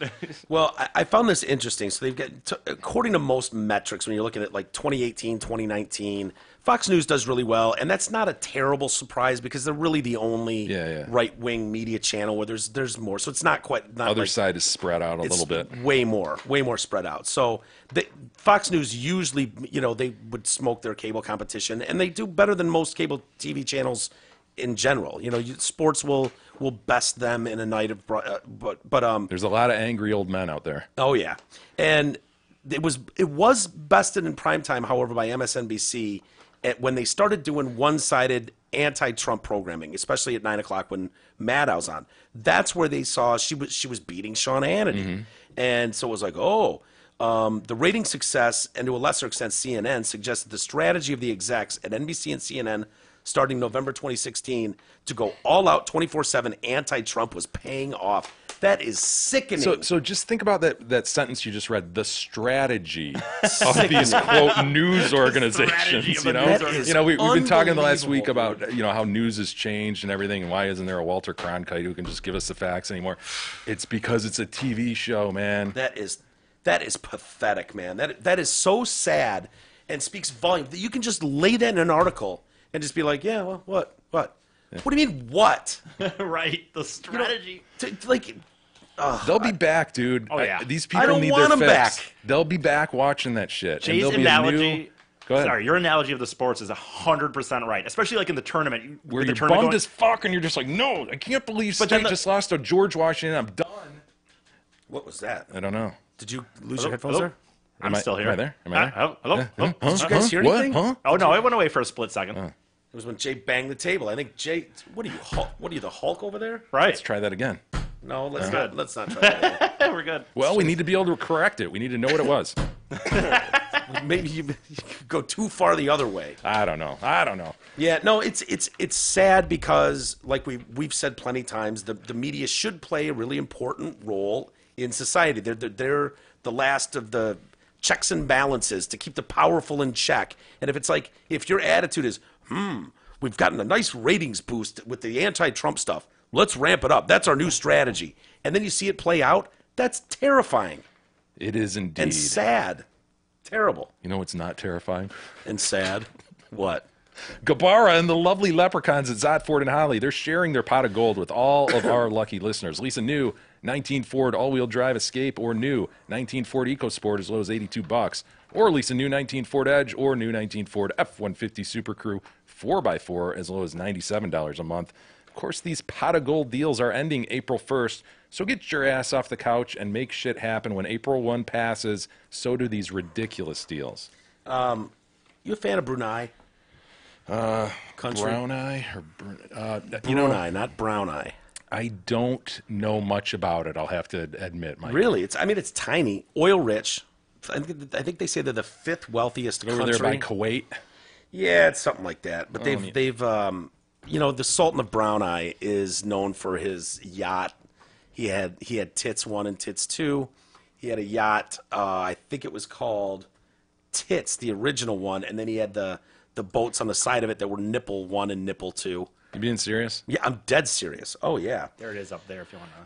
Well, I found this interesting. So they've got, according to most metrics, when you're looking at like 2018, 2019. Fox News does really well, and that's not a terrible surprise because they're really the only right-wing media channel where there's more. So it's not quite. Other side is spread out a little bit. Way more spread out. So Fox News usually, they would smoke their cable competition, and they do better than most cable TV channels in general. Sports will best them in a night of, but there's a lot of angry old men out there. Oh yeah, and it was bested in primetime, however, by MSNBC. When they started doing one-sided anti-Trump programming, especially at 9 o'clock when Maddow's on, that's where they saw she was beating Sean Hannity, and so it was like, the rating success, and to a lesser extent CNN, suggested the strategy of the execs at NBC and CNN starting November 2016 to go all out 24/7 anti-Trump was paying off. That is sickening. So just think about that sentence you just read. The strategy of these quote news organizations. We've been talking the last week about how news has changed and everything, and why isn't there a Walter Cronkite who can just give us the facts anymore? It's because it's a TV show, man. That is pathetic, man. That is so sad and speaks volume. You can just lay that in an article and just be like, yeah, well, what? Yeah. What do you mean, what? Right, the strategy. They'll be back, dude. Oh, yeah. These people need their fix. Back. They'll be back watching that shit. Jay's analogy. Go ahead. Sorry, your analogy of the sports is 100% right, especially like in the tournament. Where you're bummed as fuck and you're just like, no, I can't believe State just lost to George Washington. I'm done. What was that? I don't know. Did you lose your headphones there? I'm still here. Am I there? Hello? Did you guys hear anything? Oh, no, I went away for a split second. It was when Jay banged the table. I think Jay, what are you, the Hulk over there? Right. Let's try that again. No, let's not try that again. We're good. Well, we need to be able to correct it. We need to know what it was. Maybe you go too far the other way. I don't know. Yeah, no, it's sad because, like we've said plenty of times, the media should play a really important role in society. They're the last of the checks and balances to keep the powerful in check. And if your attitude is, we've gotten a nice ratings boost with the anti-Trump stuff, let's ramp it up. That's our new strategy. And then you see it play out. That's terrifying. It is indeed. And sad. Terrible. You know what's not terrifying? And sad? What? Gabara and the lovely leprechauns at Zotford and Holly, they're sharing their pot of gold with all of our lucky listeners. Lease a new 19 Ford all-wheel drive Escape or new 19 Ford EcoSport as low as $82. Or lease a new 19 Ford Edge or new 19 Ford F-150 Super Crew 4x4 as low as $97 a month. Of course, these pot of gold deals are ending April 1st, so get your ass off the couch and make shit happen. When April 1 passes, so do these ridiculous deals. You a fan of Brunei? Country? Brown Eye? Brunei, not Brown Eye. I don't know much about it, I'll have to admit, Mike. Really? It's tiny, oil-rich. I think they say they're the fifth wealthiest country. Over there by Kuwait? Yeah, it's something like that. But they've the Sultan of Brown Eye is known for his yacht. He had Tits 1 and Tits 2. He had a yacht. I think it was called Tits, the original one, and then he had the boats on the side of it that were Nipple 1 and Nipple 2. You being serious? Yeah, I'm dead serious. Oh yeah. There it is up there if you want to.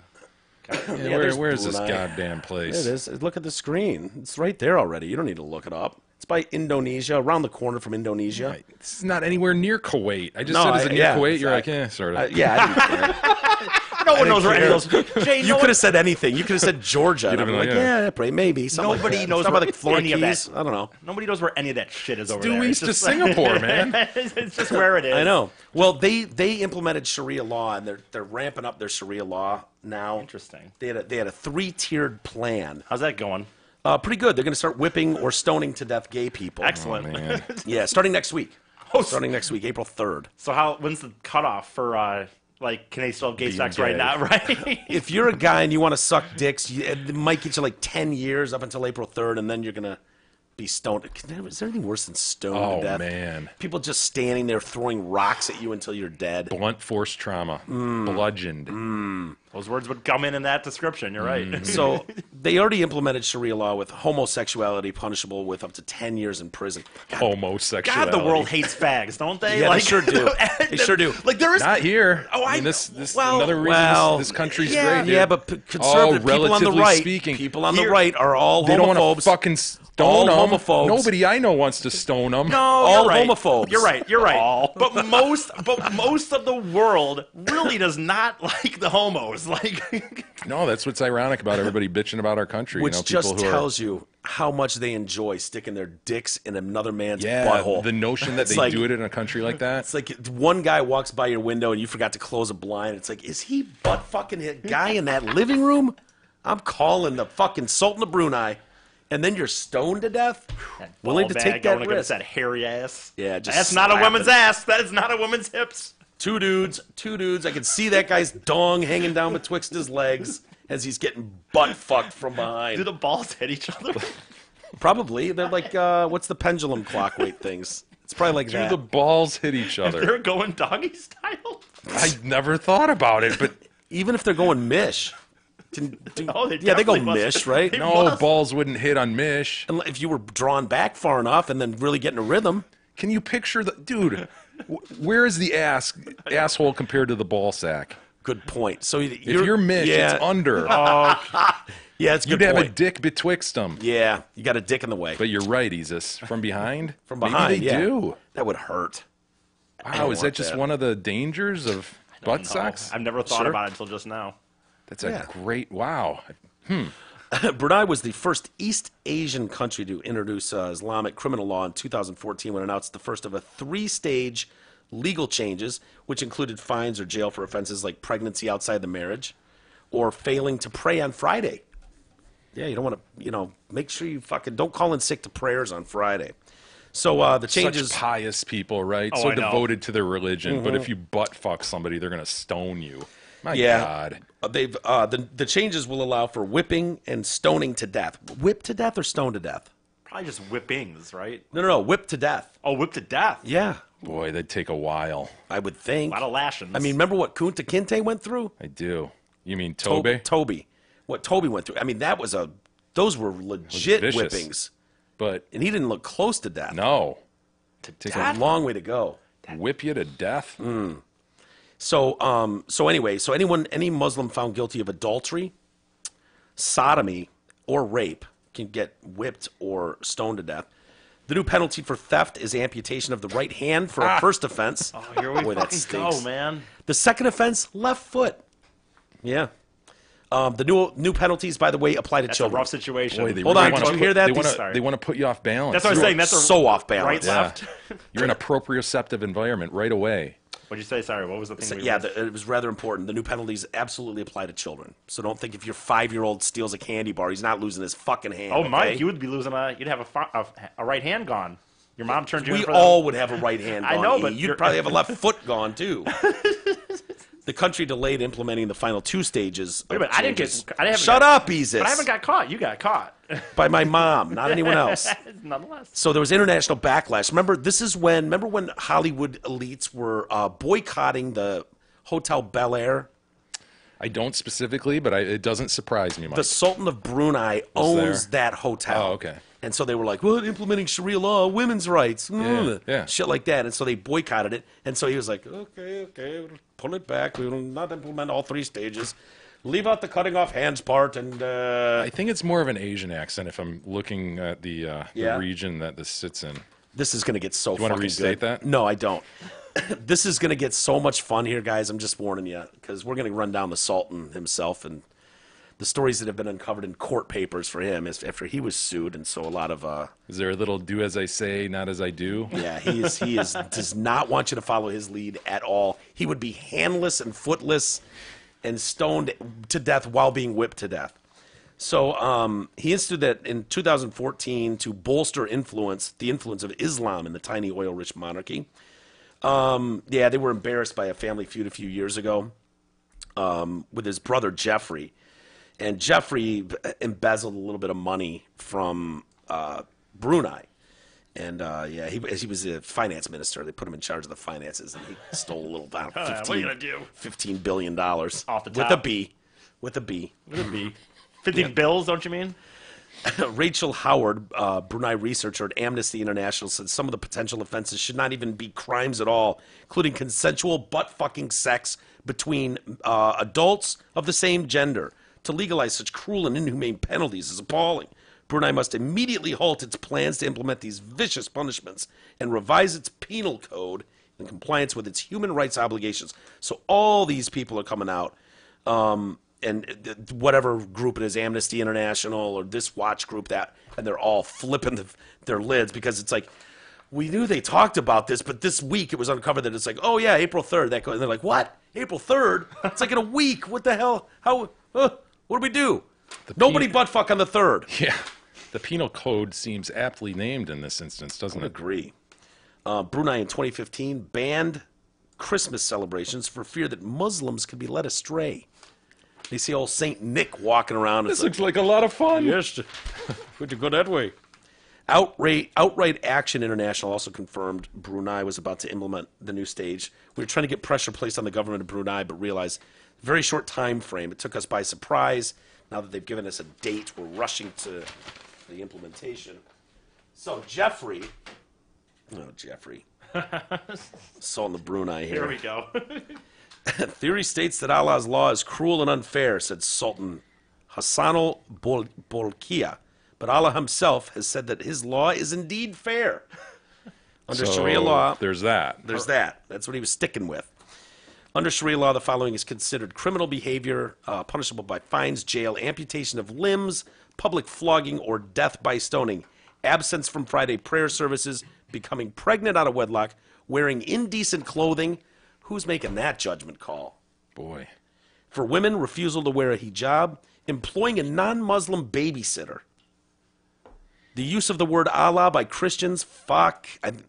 Yeah, where's this goddamn place? There it is. Look at the screen. It's right there already. You don't need to look it up. It's by Indonesia, around the corner from Indonesia. Right. It's not anywhere near Kuwait. I just said, is it near Kuwait? You're like, sort of. Yeah, I didn't care. No one knows where any of those. Jay, You could have said anything. You could have said Georgia. You'd have been like, yeah, maybe. Nobody knows where where Florida any of Keys. that. I don't know. Nobody knows where any of that shit is over Due there. east of Singapore, man. It's just where it is. I know. Well, they implemented Sharia law, and they're ramping up their Sharia law now. Interesting. They had a 3-tiered plan. How's that going? Pretty good. They're going to start whipping or stoning to death gay people. Excellent. Man. Yeah, starting next week. Oh, Starting next week, April 3rd. So when's the cutoff for like, can they still have gay sex right now? Right? If you're a guy and you want to suck dicks, it might get you like 10 years up until April 3rd, and then you're going to be stoned. Is there anything worse than stoned to death? Oh, man. People just standing there throwing rocks at you until you're dead. Blunt force trauma. Bludgeoned. Those words would come in that description. You're right. So they already implemented Sharia law with homosexuality punishable with up to 10 years in prison. Homosexuality. God, the world hates fags, don't they? Yeah, like, they sure do. They sure do. Like there is Not here. Oh, I this well, another reason this country's yeah, great. Dude. Yeah, but conservative people on the relatively right, speaking, people on the right are all they don't want homophobes. to fucking stone All them. homophobes. Nobody I know wants to stone them. No, all you're right. homophobes. You're right. You're right. But most of the world really does not like the homos. Like, No, that's what's ironic about everybody bitching about our country. Which people just who tells you how much they enjoy sticking their dicks in another man's yeah, butthole. the notion that It's they like- do it in a country like that. It's like one guy walks by your window and you forgot to close a blind. It's like, is he butt fucking hit guy in that living room? I'm calling the fucking Sultan of Brunei. And then you're stoned to death? Willing to take that risk? That hairy ass. Yeah, just that's not a slap woman's it. ass. That is not a woman's hips. Two dudes. I can see that guy's dong hanging down betwixt his legs as he's getting butt fucked from behind. Do the balls hit each other? Probably. They're like, what's the pendulum clock weight things? It's probably like Do that. the balls hit each other? They're going doggy style. I never thought about it, but Even if they're going mish. Oh, they yeah, they go definitely must. mish, right? They no, must. balls wouldn't hit on Mish. If you were drawn back far enough and then really getting a rhythm. Can you picture the dude? Where is the asshole compared to the ball sack? Good point. So If you're Mish, yeah, it's under. yeah, it's a good You'd have point. a dick betwixt them. Yeah, you got a dick in the way. But you're right, Isis. From behind? From behind, Maybe they yeah. do. That would hurt. Wow, is that want just that. one of the dangers of butt No, socks? I've never thought Sure. about it until just now. That's Yeah. a great, wow. Brunei was the first East Asian country to introduce Islamic criminal law in 2014 when it announced the first of a 3-stage legal changes, which included fines or jail for offenses like pregnancy outside the marriage or failing to pray on Friday. Yeah, you don't want to, make sure you fucking don't call in sick to prayers on Friday. So the changes. Such pious people, right? Oh, so I know. devoted to their religion. But if you butt fuck somebody, they're going to stone you. My Yeah, God. they've the changes will allow for whipping and stoning to death. Whip to death or stone to death? Probably just whippings, right? No, whip to death. Oh, whip to death. Yeah, Boy, that'd take a while. I would think. A lot of lashings. I mean, remember what Kunta Kinte went through? I do. You mean Tobe? Toby. What Toby went through. I mean, those were legit vicious. whippings, But and he didn't look close to death. no. Take a long way to go. Whip you to death? So anyway, any Muslim found guilty of adultery, sodomy, or rape can get whipped or stoned to death. The new penalty for theft is amputation of the right hand for a first offense. Oh, here we Boy, that fucking stinks. go, man. The second offense, left foot. Yeah. The new penalties, by the way, apply to That's children. a rough situation. Boy, they Hold really on, wanna did you put- hear that? They wanna, Sorry. they want to put you off balance. That's what I was saying. That's a so off right, balance. left. You're in a proprioceptive environment right away. What'd you say? Sorry, what was the thing? So, we yeah, missed? it was rather important. The new penalties absolutely apply to children. So don't think if your 5-year-old steals a candy bar, he's not losing his fucking hand. Oh, okay? Mike, you would be losing you'd have a right hand gone. Your mom turned you in We for all would have a right hand I gone. know, E. but you'd you're- probably have a left foot gone too. The country delayed implementing the final 2 stages. Wait a minute, I didn't changes. get. I haven't Shut got, up, Isis. But I haven't got caught. You got caught. By my mom, not anyone else. Nonetheless. So there was international backlash. Remember when Hollywood elites were boycotting the Hotel Bel Air? I don't specifically, but it doesn't surprise me much. The Sultan of Brunei owns that hotel. Oh, okay. And so they were like, well, implementing Sharia law, women's rights, yeah. shit like that. And so they boycotted it. And so he was like, okay, we'll pull it back. We will not implement all 3 stages. Leave out the cutting off hands part, and I think it's more of an Asian accent if I'm looking at the region that this sits in. This is going to get so fucking good. Do you want to restate that? No, I don't. This is going to get so much fun here, guys. I'm just warning you, because we're going to run down the Sultan himself and the stories that have been uncovered in court papers for him after he was sued, and so a lot of Is there a little do as I say, not as I do? Yeah, he does not want you to follow his lead at all. He would be handless and footless and stoned to death while being whipped to death. So he instituted that in 2014 to bolster the influence of Islam in the tiny oil-rich monarchy. Yeah, they were embarrassed by a family feud a few years ago with his brother Jeffrey. And Jeffrey embezzled a little bit of money from Brunei. And, yeah, he was a finance minister. They put him in charge of the finances, and he stole a little about what are you gonna do? $15 billion. Off the top. With a B. With a B. 15 bills, don't you mean? Rachel Howard, Brunei researcher at Amnesty International, said some of the potential offenses should not even be crimes at all, including consensual butt-fucking sex between adults of the same gender. To legalize such cruel and inhumane penalties is appalling. Brunei must immediately halt its plans to implement these vicious punishments and revise its penal code in compliance with its human rights obligations. So all these people are coming out, and whatever group it is, Amnesty International or this watch group, and they're all flipping their lids because it's like, we knew they talked about this, but this week it was uncovered that it's like, oh yeah, April 3rd. And they're like, what? April 3rd? It's like in a week. What the hell? How? What do we do? Nobody butt fuck on the 3rd. Yeah. The penal code seems aptly named in this instance, doesn't it? I agree. Brunei in 2015 banned Christmas celebrations for fear that Muslims could be led astray. They see old Saint Nick walking around. This looks like a lot of fun. Yes. Would you go that way? Outright Action International also confirmed Brunei was about to implement the new stage. We were trying to get pressure placed on the government of Brunei, but realized very short time frame. It took us by surprise. Now that they've given us a date, we're rushing to the implementation. So Jeffrey, Sultan of Brunei here. Here we go. Theory states that Allah's law is cruel and unfair, said Sultan Hassanal Bolkiah. But Allah himself has said that his law is indeed fair. Under Sharia law, there's that. That's what he was sticking with. Under Sharia law, the following is considered criminal behavior, punishable by fines, jail, amputation of limbs, public flogging, or death by stoning. Absence from Friday prayer services, becoming pregnant out of wedlock, wearing indecent clothing. Who's making that judgment call? Boy. For women, refusal to wear a hijab, employing a non-Muslim babysitter. The use of the word Allah by Christians,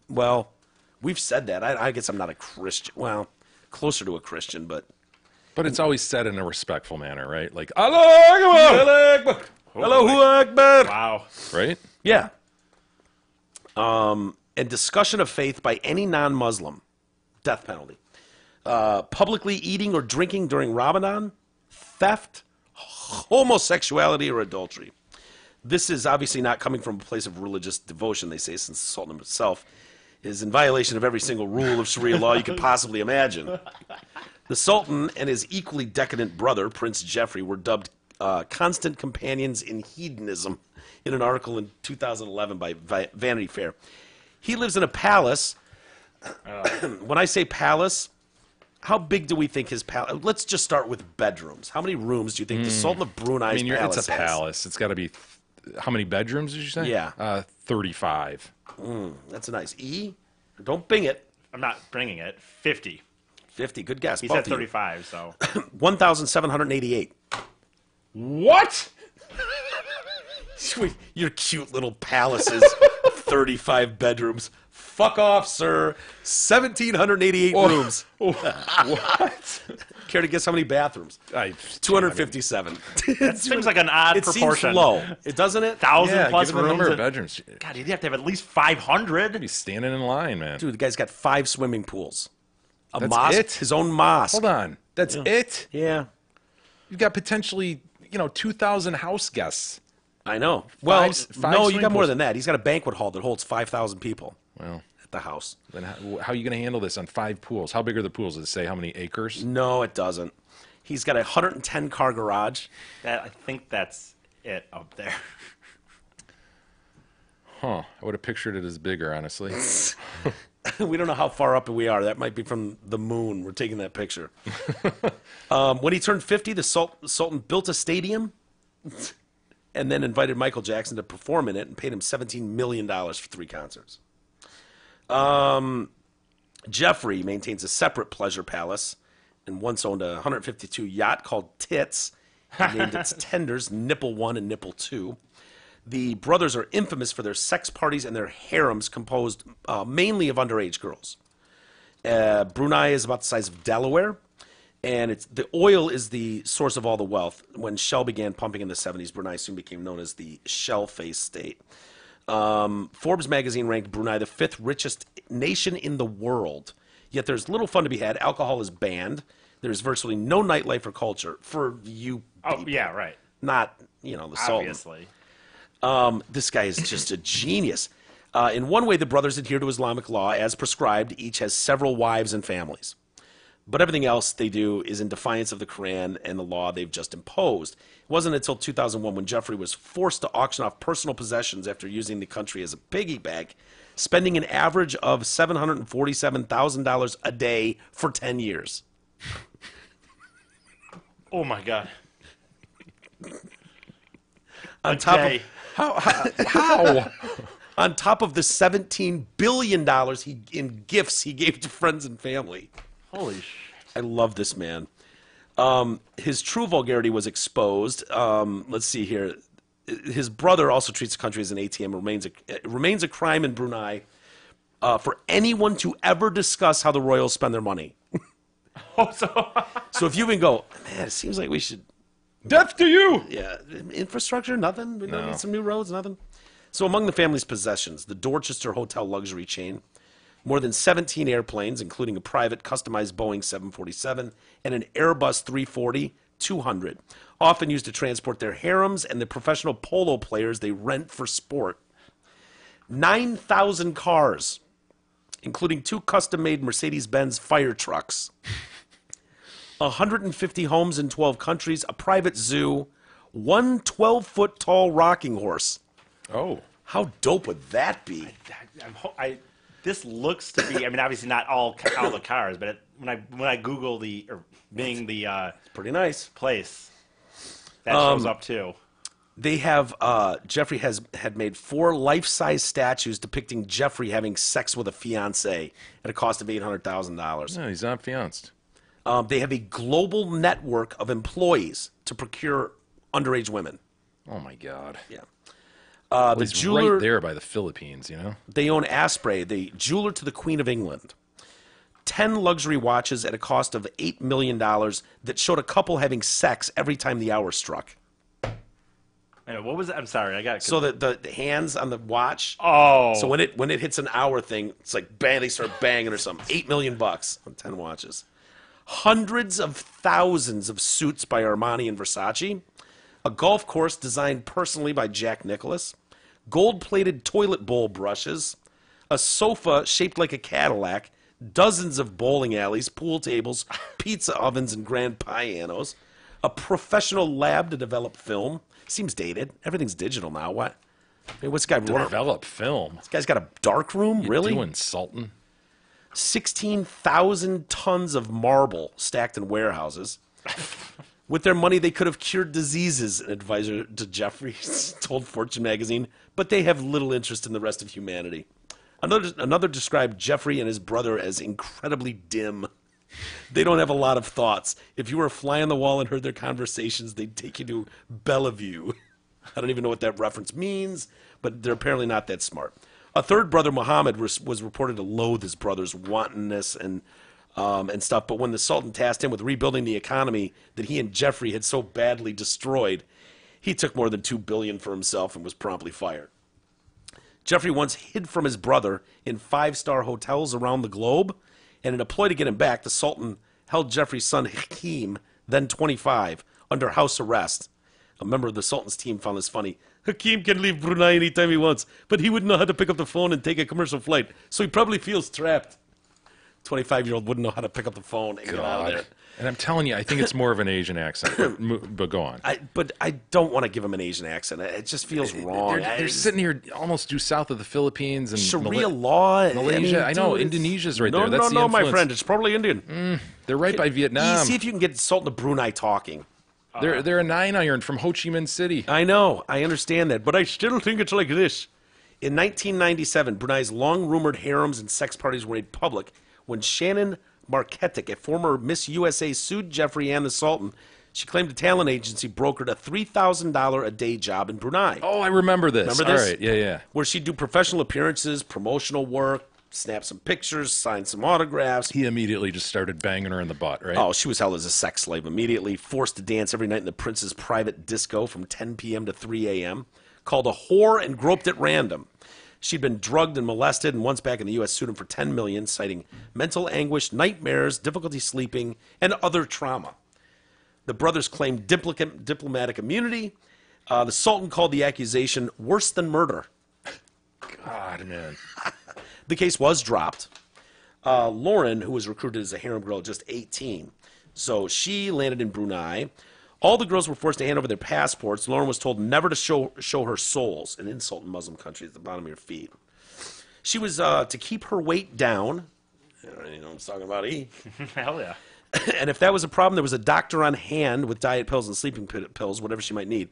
well, we've said that. I guess I'm not a Christian. Well, closer to a Christian, but it's always said in a respectful manner, right? Like, Allah Akbar! Allahu Akbar! Wow. Right? Yeah. And discussion of faith by any non-Muslim, death penalty. Publicly eating or drinking during Ramadan, theft, homosexuality, or adultery. This is obviously not coming from a place of religious devotion, they say, since the Sultan himself is in violation of every single rule of Sharia law you could possibly imagine. The Sultan and his equally decadent brother, Prince Jeffrey, were dubbed constant companions in hedonism in an article in 2011 by Vanity Fair. He lives in a palace. When I say palace, how big do we think his palace? Let's just start with bedrooms. How many rooms do you think the Sultan of Brunei's palace has? It's a palace. It's got to be. How many bedrooms did you say? Yeah. 35. That's a nice E. Don't bing it. I'm not bringing it. 50. 50. Good guess. He said 35, so. 1,788. What? Your cute little palaces. 35 bedrooms. Fuck off, sir. 1,788 rooms. What? Care to guess how many bathrooms? 257. That seems like an odd proportion. It seems low. Doesn't it? 1,000 plus given the rooms. number of bedrooms. God, you'd have to have at least 500. Be standing in line, man. Dude, the guy's got 5 swimming pools. That's mosque, it? his own mosque. Hold on. That's it? Yeah. You've got potentially, 2,000 house guests. I know. Well, five no, you swimming got more pools. than that. He's got a banquet hall that holds 5,000 people. Well, at the house. Then how are you going to handle this on 5 pools? How big are the pools? Does it say how many acres? No, it doesn't. He's got a 110-car garage. I think that's it up there. Huh. I would have pictured it as bigger, honestly. We don't know how far up we are. That might be from the moon. We're taking that picture. When he turned 50, the Sultan built a stadium and then invited Michael Jackson to perform in it and paid him $17 million for 3 concerts. Jeffrey maintains a separate pleasure palace and once owned a 152 yacht called Tits. He named its tenders Nipple 1 and Nipple 2. The brothers are infamous for their sex parties and their harems composed mainly of underage girls. Brunei is about the size of Delaware, and the oil is the source of all the wealth. When Shell began pumping in the 70s, Brunei soon became known as the shell-faced state. Forbes magazine ranked Brunei the 5th richest nation in the world. Yet there's little fun to be had. Alcohol is banned. There's virtually no nightlife or culture for you people. Oh, yeah, right. Not, the Sultan. Obviously. This guy is just a genius. In one way, the brothers adhere to Islamic law as prescribed. Each has several wives and families. But everything else they do is in defiance of the Quran and the law they've just imposed. It wasn't until 2001 when Jeffrey was forced to auction off personal possessions after using the country as a piggy bank, spending an average of $747,000 a day for 10 years. Oh, my God. On top of... How? On top of the $17 billion in gifts he gave to friends and family. Holy shit. I love this man. His true vulgarity was exposed. Let's see here. His brother also treats the country as an ATM. It remains a crime in Brunei for anyone to ever discuss how the royals spend their money. So if you even go, man, it seems like we should... Death to you! Yeah, infrastructure, nothing. We don't need some new roads, nothing. So among the family's possessions, the Dorchester Hotel luxury chain, more than 17 airplanes, including a private customized Boeing 747 and an Airbus 340-200, often used to transport their harems and the professional polo players they rent for sport. 9,000 cars, including 2 custom-made Mercedes-Benz fire trucks. 150 homes in 12 countries, a private zoo, 1 12-foot tall rocking horse. Oh. How dope would that be? This looks to be, obviously not all the cars, but when I Google Bing the pretty nice place, that shows up too. They have, Jeffrey had made 4 life-size statues depicting Jeffrey having sex with a fiancée at a cost of $800,000. No, he's not fianced. They have a global network of employees to procure underage women. Oh, my God. Yeah. The jeweler, right there by the Philippines, They own Asprey, the jeweler to the Queen of England. 10 luxury watches at a cost of $8 million that showed a couple having sex every time the hour struck. What was it? I'm sorry, I got it. So the hands on the watch. Oh. So when it hits an hour thing, it's like bang, they start banging or something. $8 million on 10 watches. Hundreds of thousands of suits by Armani and Versace. A golf course designed personally by Jack Nicklaus. Gold-plated toilet bowl brushes. A sofa shaped like a Cadillac. Dozens of bowling alleys, pool tables, pizza ovens, and grand pianos. A professional lab to develop film. Seems dated. Everything's digital now. What? What's this guy develop film? This guy's got a dark room? Really? Doing Sultan? 16,000 tons of marble stacked in warehouses. With their money, they could have cured diseases, an advisor to Jeffrey told Fortune magazine, but they have little interest in the rest of humanity. Another described Jeffrey and his brother as incredibly dim. They don't have a lot of thoughts. If you were a fly on the wall and heard their conversations, they'd take you to Bellevue. I don't even know what that reference means, but they're apparently not that smart. A third brother, Muhammad, was reported to loathe his brother's wantonness and stuff. But when the Sultan tasked him with rebuilding the economy that he and Jeffrey had so badly destroyed, he took more than $2 billion for himself and was promptly fired. Jeffrey once hid from his brother in 5-star hotels around the globe, and in a ploy to get him back, the Sultan held Jeffrey's son Hakeem, then 25, under house arrest. A member of the Sultan's team found this funny. Hakeem can leave Brunei anytime he wants, but he wouldn't know how to pick up the phone and take a commercial flight, so he probably feels trapped. 25-year-old wouldn't know how to pick up the phone and get out of there. And I'm telling you, I think it's more of an Asian accent. But go on. But I don't want to give him an Asian accent. It just feels wrong. They're sitting here almost due south of the Philippines and Sharia law. Malaysia. I know Indonesia's right there. That's No, my friend. It's probably Indian. They're right by Vietnam. See if you can get Sultan of Brunei talking. They're a 9-iron from Ho Chi Minh City. I know. I understand that, but I still think it's like this. In 1997, Brunei's long-rumored harems and sex parties were made public when Shannon Marketic, a former Miss USA, sued Jeffrey and the Sultan. She claimed a talent agency brokered a $3,000 a day job in Brunei. Oh, I remember this. Remember this? All right, yeah. Where she'd do professional appearances, promotional work, snap some pictures, sign some autographs. He immediately just started banging her in the butt, right? Oh, she was held as a sex slave immediately, forced to dance every night in the prince's private disco from 10 p.m. to 3 a.m., called a whore and groped at random. She'd been drugged and molested, and once back in the U.S. sued him for $10 million, citing mental anguish, nightmares, difficulty sleeping, and other trauma. The brothers claimed diplomatic immunity. The Sultan called the accusation worse than murder. God, man. The case was dropped. Lauren, who was recruited as a harem girl at just 18, so she landed in Brunei. All the girls were forced to hand over their passports. Lauren was told never to show her soles, an insult in Muslim countries, at the bottom of your feet. She was to keep her weight down. You know what I'm talking about, E? Hell yeah. And if that was a problem, there was a doctor on hand with diet pills and sleeping pills, whatever she might need.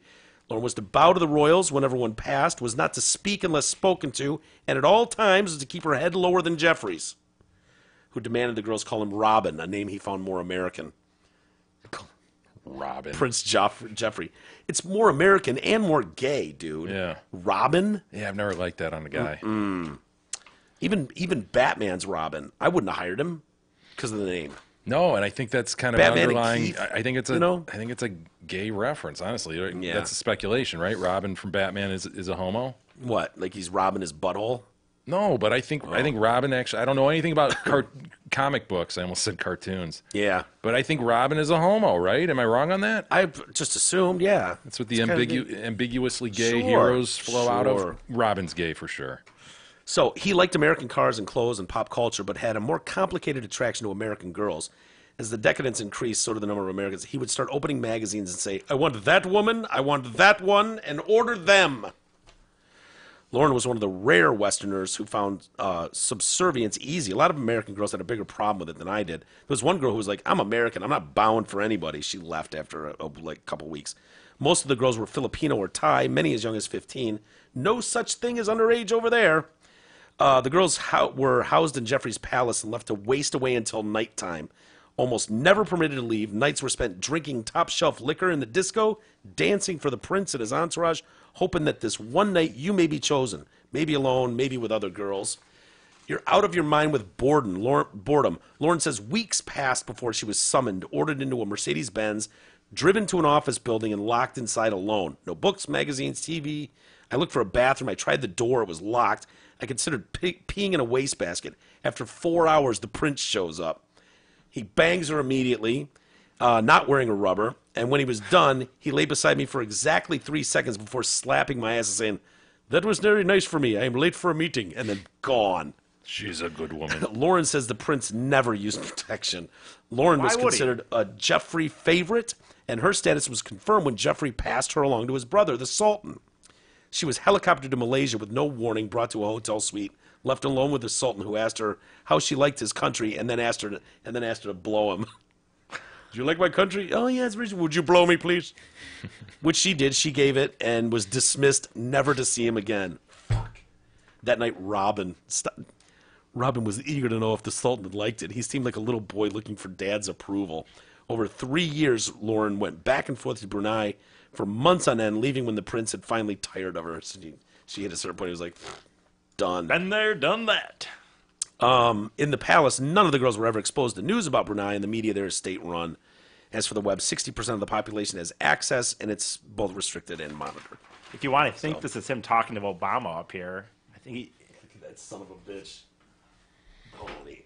Lauren was to bow to the royals whenever one passed, was not to speak unless spoken to, and at all times was to keep her head lower than Jeffrey's, who demanded the girls call him Robin, a name he found more American. Robin. Prince Jeffrey. It's more American and more gay, dude. Yeah. Robin? Yeah, I've never liked that on a guy. Even Batman's Robin. I wouldn't have hired him because of the name. No, and I think that's kind of Batman underlying. and Keith, I think it's I think it's a gay reference. Honestly, Yeah. That's a speculation, right? Robin from Batman is a homo. What? Like he's robbing his butthole? No, but I think Robin actually. I don't know anything about comic books. I almost said cartoons. Yeah. But I think Robin is a homo, right? Am I wrong on that? I just assumed, yeah. That's what the ambiguously gay Sure, heroes flow out sure. of. Robin's gay for sure. So he liked American cars and clothes and pop culture, but had a more complicated attraction to American girls. As the decadence increased, so did the number of Americans. He would start opening magazines and say, I want that woman, I want that one, and order them. Lauren was one of the rare Westerners who found subservience easy. A lot of American girls had a bigger problem with it than I did. There was one girl who was like, I'm American. I'm not bowing for anybody. She left after a couple weeks. Most of the girls were Filipino or Thai, many as young as 15. No such thing as underage over there. The girls were housed in Jeffrey's palace and left to waste away until nighttime. Almost never permitted to leave. Nights were spent drinking top-shelf liquor in the disco, dancing for the prince and his entourage, hoping that this one night you may be chosen, maybe alone, maybe with other girls. You're out of your mind with boredom. Lauren says weeks passed before she was summoned, ordered into a Mercedes-Benz, driven to an office building, and locked inside alone. No books, magazines, TV. I looked for a bathroom. I tried the door. It was locked. I considered peeing in a wastebasket. After 4 hours, the prince shows up. He bangs her immediately, not wearing a rubber. And when he was done, he lay beside me for exactly 3 seconds before slapping my ass and saying, that was very nice for me. I am late for a meeting. And then gone. She's a good woman. Lauren says the prince never used protection. Lauren was considered a Jeffrey favorite, and her status was confirmed when Jeffrey passed her along to his brother, the Sultan. She was helicoptered to Malaysia with no warning, brought to a hotel suite, left alone with the Sultan, who asked her how she liked his country, and then asked her to blow him. Do you like my country? Oh, yeah, it's reasonable. Would you blow me, please? Which she did. She gave it and was dismissed, never to see him again. Fuck. That night, Robin was eager to know if the Sultan had liked it. He seemed like a little boy looking for Dad's approval. Over 3 years, Lauren went back and forth to Brunei for months on end, leaving when the prince had finally tired of her. So she hit a certain point. He was like, done. Been there, done that. In the palace, none of the girls were ever exposed to news about Brunei, and the media there is state-run. As for the web, 60% of the population has access, and it's both restricted and monitored. If you want to think this is him talking to Obama up here, I think that son of a bitch. Holy.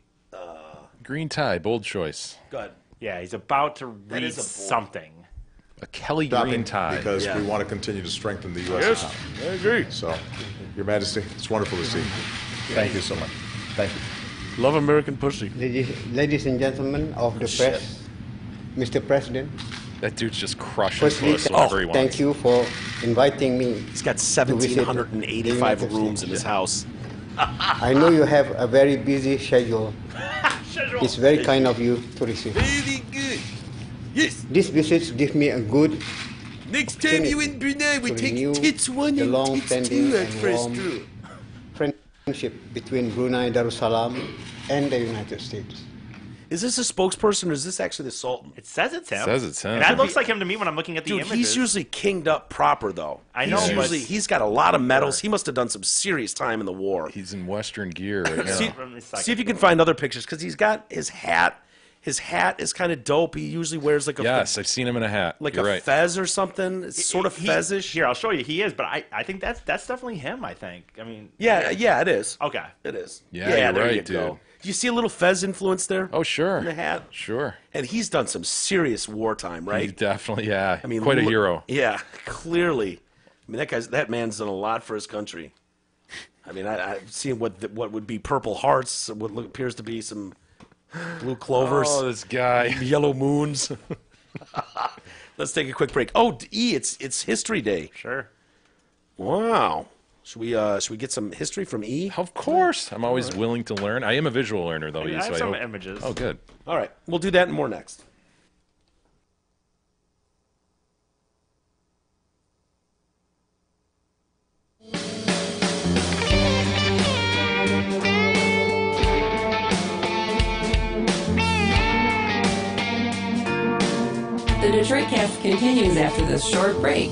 Green tie, bold choice. Go ahead. Yeah, he's about to read something. A Kelly green tie. Because we want to continue to strengthen the U.S. economy. I agree. So, Your Majesty, it's wonderful to see you. Thank you so much. Thank you. Love American pussy. Ladies and gentlemen of the press, Mr. President. That dude's just crushing Firstly, whatsoever he wants. thank you for inviting me. He's got 1,785 rooms in his house. I know you have a very busy schedule. It's very kind of you to receive. Very good. Yes. This visit gives me a good Next time you in Brunei, we take tits 1 the and tits 2 at and first warm draw. friendship between Brunei Darussalam and the United States. Is this a spokesperson or is this actually the Sultan? It says it's him. Says it's him. And that looks like him to me when I'm looking at the Dude, images. he's usually kinged up proper, though. I know, He's but- usually, he's got a lot of medals. He must have done some serious time in the war. He's in Western gear right now. See if you can find other pictures, because he's got his hat. His hat is kind of dope. He usually wears like a Yes, I've seen him in a hat. like You're a right. fez or something. It's sort of fezish. Here, I'll show you. He is, but I think that's definitely him. I think. I mean. Yeah, it is. Okay. It is. Yeah, you're there right, you go. dude. Do you see a little fez influence there? Oh, sure. In the hat. Sure. And he's done some serious wartime, right? He's definitely, yeah. I mean, quite a hero. Yeah, clearly. I mean, that man's done a lot for his country. I mean, I've seen what would be Purple Hearts, what appears to be some blue clovers. Oh, this guy. Yellow moons. Let's take a quick break. Oh, it's History Day. Sure. Wow. Should we get some history from E? Of course. I'm always willing to learn. I am a visual learner, though. I have so some hope- images. Oh, good. All right, we'll do that and more next. The Detroit Cast continues after this short break.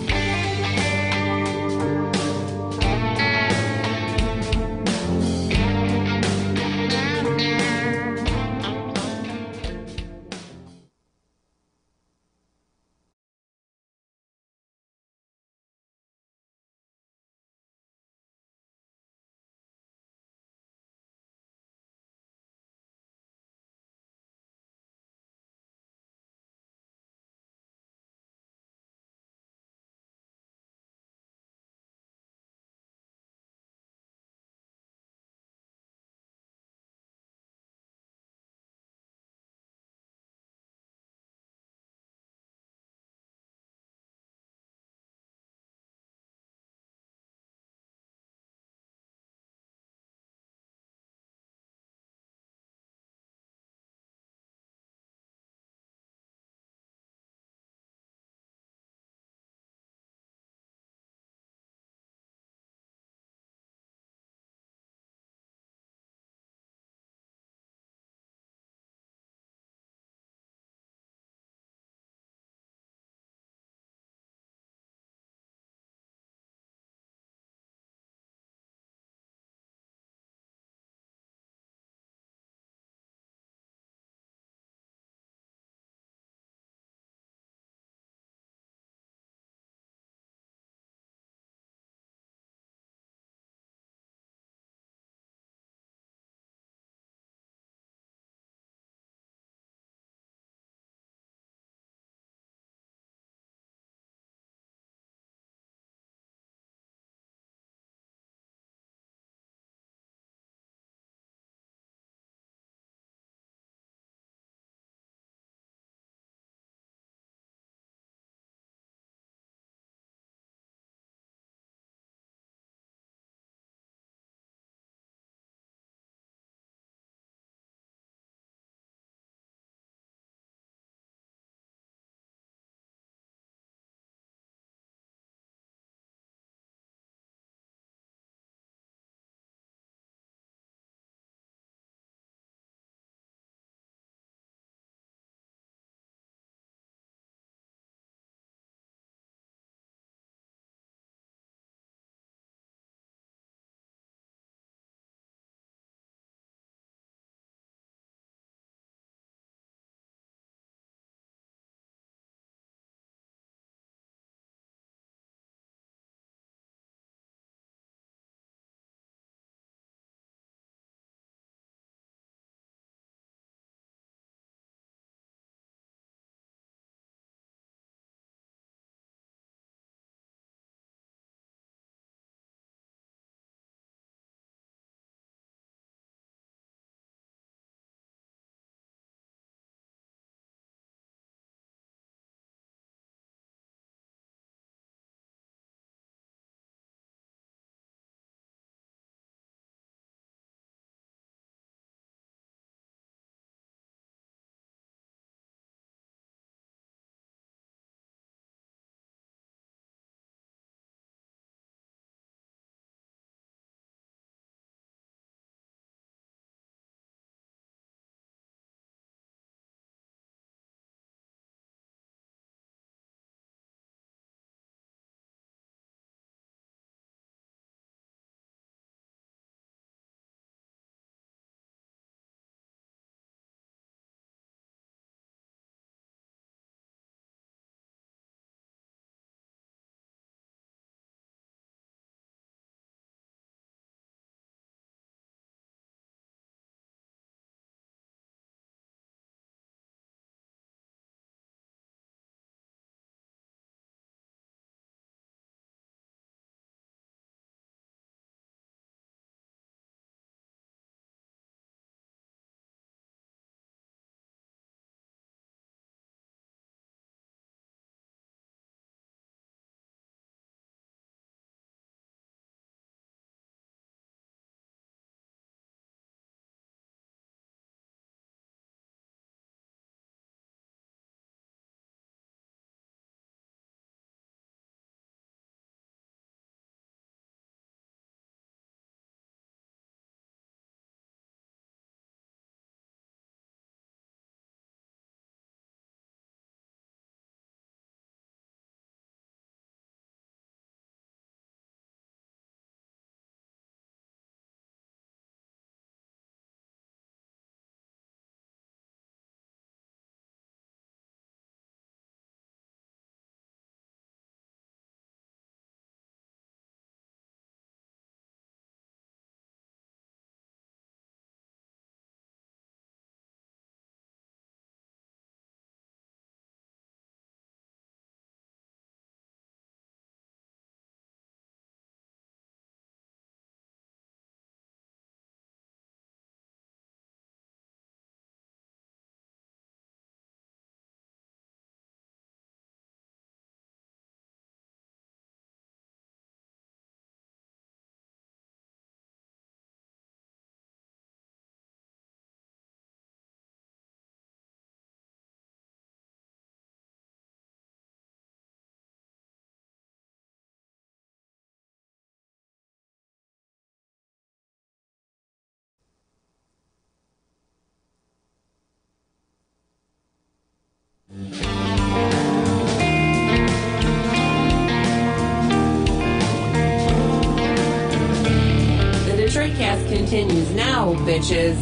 continues now, bitches.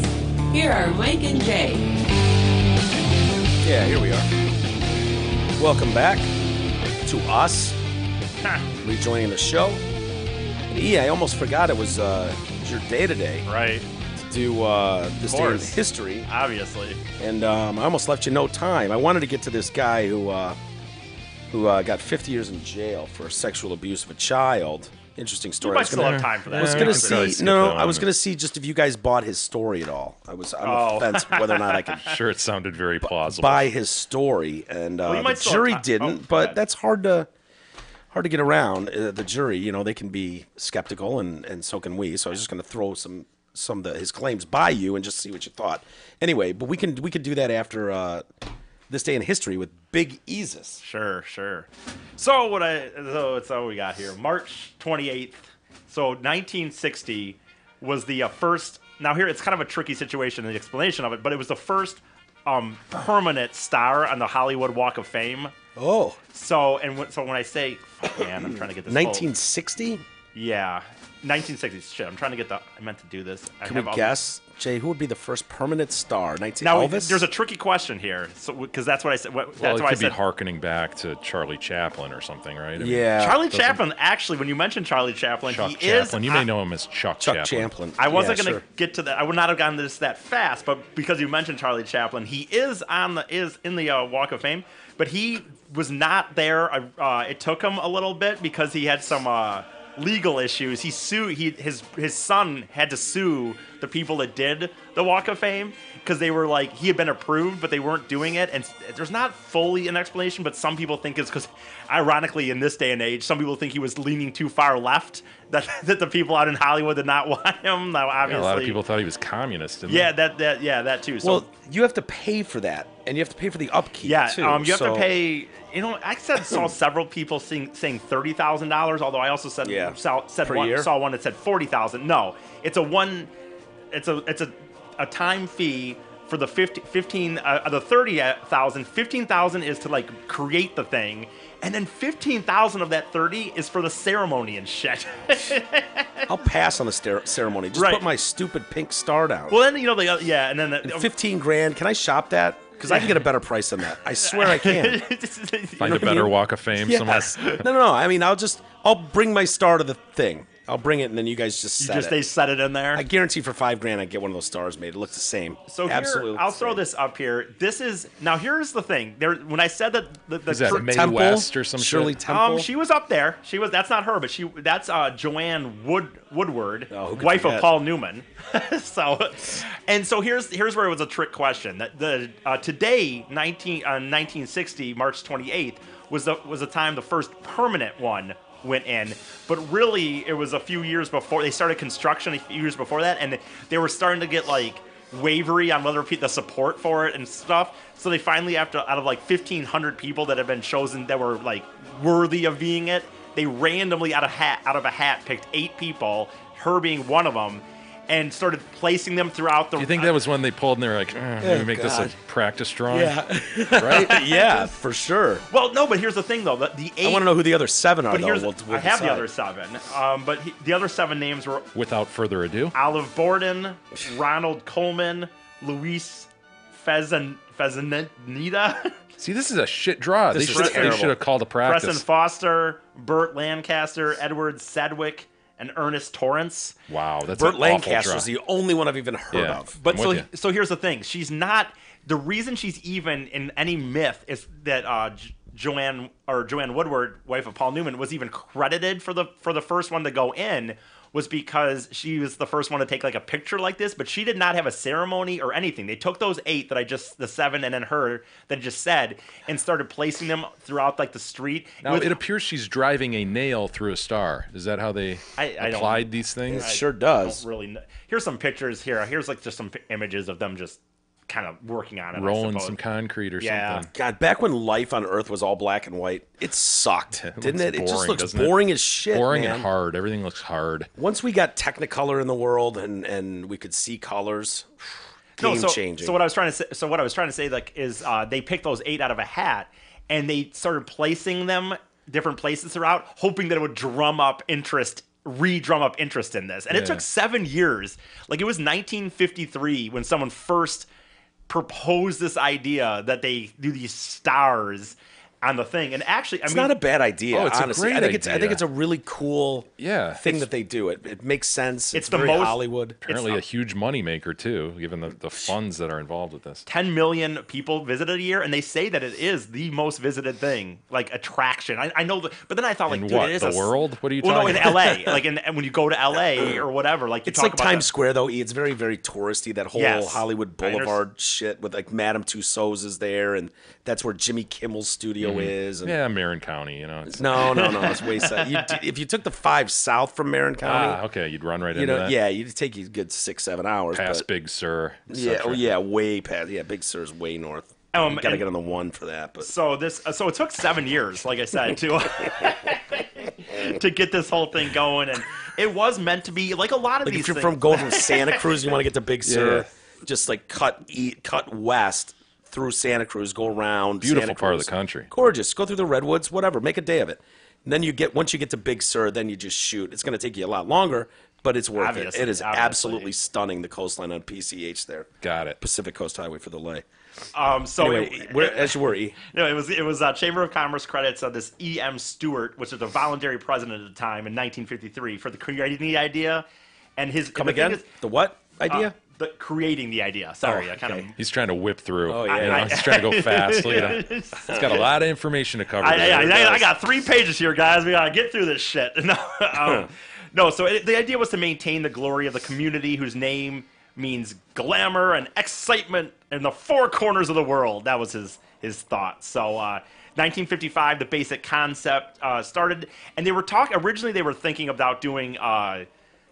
Here are Mike and Jay. Yeah, here we are. Welcome back to us, rejoining the show. And I almost forgot it was your day today. Right. To do this day in history. Obviously. And I almost left you no time. I wanted to get to this guy who got 50 years in jail for sexual abuse of a child. Interesting story. You might still have time for that. I was going to see just if you guys bought his story at all. I'm on the fence whether or not I could. Sure, it sounded very plausible. Buy his story, and the jury didn't. But that's hard to get around. The jury, they can be skeptical, and so can we. So I was just going to throw some of his claims by you and just see what you thought. Anyway, but we could do that after this day in history with Big Easus. Sure. So it's all we got here. March 28th. So 1960 was the first. Now here it's kind of a tricky situation in the explanation of it, but it was the first permanent star on the Hollywood Walk of Fame. Oh. So when I say, man, I'm trying to get this. 1960. Yeah, 1960. Shit, I'm trying to get I meant to do this. Can we guess? Jay, who would be the first permanent star? Elvis? There's a tricky question here, because that's what I said. It could be hearkening back to Charlie Chaplin or something, right? Yeah. Charlie Chaplin, actually, when you mentioned Charlie Chaplin, You may know him as Chuck Chaplin. I wasn't going to get to that. I would not have gotten this that fast, but because you mentioned Charlie Chaplin, he is in the Walk of Fame, but he was not there. It took him a little bit because he had some legal issues. He sued. His son had to sue the people that did the Walk of Fame because they were like, he had been approved, but they weren't doing it. And there's not fully an explanation, but some people think it's because, ironically, in this day and age, some people think he was leaning too far left. That the people out in Hollywood did not want him. Now, obviously, a lot of people thought he was communist. That too. So, well, you have to pay for that, and you have to pay for the upkeep. Yeah, too, you have to pay. I saw several people saying $30,000. Although I also said saw one that said $40,000. No, it's a time fee for the 15 the 30,000. 15,000 is to like create the thing, and then 15,000 of that 30 is for the ceremony and shit. I'll pass on the ceremony. Just put my stupid pink star down. Well, then and then $15,000. Can I shop that? Because I can get a better price than that. I swear I can. Find a better Walk of Fame somewhere. No. I mean, I'll bring my star to the thing. I'll bring it, and then you guys just set it. They set it in there? I guarantee for $5,000 I get one of those stars made. It looks the same. So absolutely, I'll throw this up here. Now here's the thing. When I said that is that Mae West or some Shirley shit? Temple? She was up there. That's not her, but that's Joanne Woodward, wife of Paul Newman. So here's where it was a trick question. Today, 1960, March 28th, was the time the first permanent one went in, but really it was a few years before they started construction. A few years before that, and they were starting to get like wavery on whether the support for it and stuff. So they finally, out of like 1,500 people that have been chosen that were like worthy of being it, they randomly out of a hat picked 8 people, her being one of them, and started placing them throughout the... Do you think that was when they pulled and they were like, maybe make this a practice drawing? Yeah. Right? Yeah, for sure. Well, no, but here's the thing, though. The 8... I want to know who the other 7 are, but though. I have the other 7. But the other 7 names were... Without further ado? Olive Borden, Ronald Coleman, Luis Fezanita. See, this is a shit draw. They should have called a practice. Preston Foster, Burt Lancaster, Edward Sedgwick, and Ernest Torrance. Wow, that's Burt an Lancaster is the only one I've even heard of. But so here's the thing: she's not. The reason she's even in any myth is that Joanne Woodward, wife of Paul Newman, was even credited for the first one to go in. Was because she was the first one to take like a picture like this, but she did not have a ceremony or anything. They took those 8 the 7 and then her that I just said, and started placing them throughout like the street. Now it appears she's driving a nail through a star. Is that how they applied these things? It sure does. Don't really know. Here's some pictures here. Here's like just some images of them just kind of working on it, rolling some concrete or something. God, back when life on Earth was all black and white, it sucked, didn't it? It just looks boring as shit. Boring and hard. Everything looks hard. Once we got Technicolor in the world and we could see colors, game changing. So what I was trying to say like is they picked those 8 out of a hat and they started placing them different places throughout, hoping that it would drum up interest re-drum up interest in this. And it took 7 years. Like, it was 1953 when someone first proposed this idea that they do these stars on the thing. And actually, it's not a bad idea. Oh, it's honestly. a great idea. I think it's a really cool thing it's, that they do. It makes sense. It's very the most Hollywood. Apparently a huge moneymaker too, given the funds that are involved with this. 10 million people visited a year, and they say that it is the most visited thing, like attraction. I know, but then I thought, like, in dude, what, it is the world? What are you well, talking no, in about? LA, like, and when you go to LA or whatever, like, you It's talk like about Times Square, though. It's very, very touristy. That whole Hollywood Boulevard shit with like Madame Tussauds is there, and that's where Jimmy Kimmel's studio is. And Marin County, you know. No, it's way south. If you took the 5 south from Marin County, okay, you'd run right into that. Yeah, you'd take you a good 6-7 hours. Past Big Sur. Way past. Yeah, Big Sur's way north. You gotta get on the 1 for that. But so it took 7 years, like I said, to get this whole thing going, and it was meant to be like a lot of these. If you're things. going from Santa Cruz, you want to get to Big Sur, just like cut west through Santa Cruz, go around. Beautiful Santa part Cruz. of the country. Gorgeous. Go through the redwoods, whatever. Make a day of it. And then once you get to Big Sur, then you just shoot. It's going to take you a lot longer, but it's worth it. It is absolutely stunning, the coastline on PCH there. Got it. Pacific Coast Highway for the lay. As you were, E. No, it was Chamber of Commerce credits this E.M. Stewart, which was a voluntary president at the time in 1953, for the creating the idea, and his the what idea? Creating the idea. Sorry, He's trying to whip through. Oh yeah, he's trying to go fast. Look at him. He's got a lot of information to cover. I got 3 pages here, guys. We gotta get through this shit. No, so the idea was to maintain the glory of the community, whose name means glamour and excitement in the 4 corners of the world. That was his thought. So 1955, the basic concept started, and originally they were thinking about doing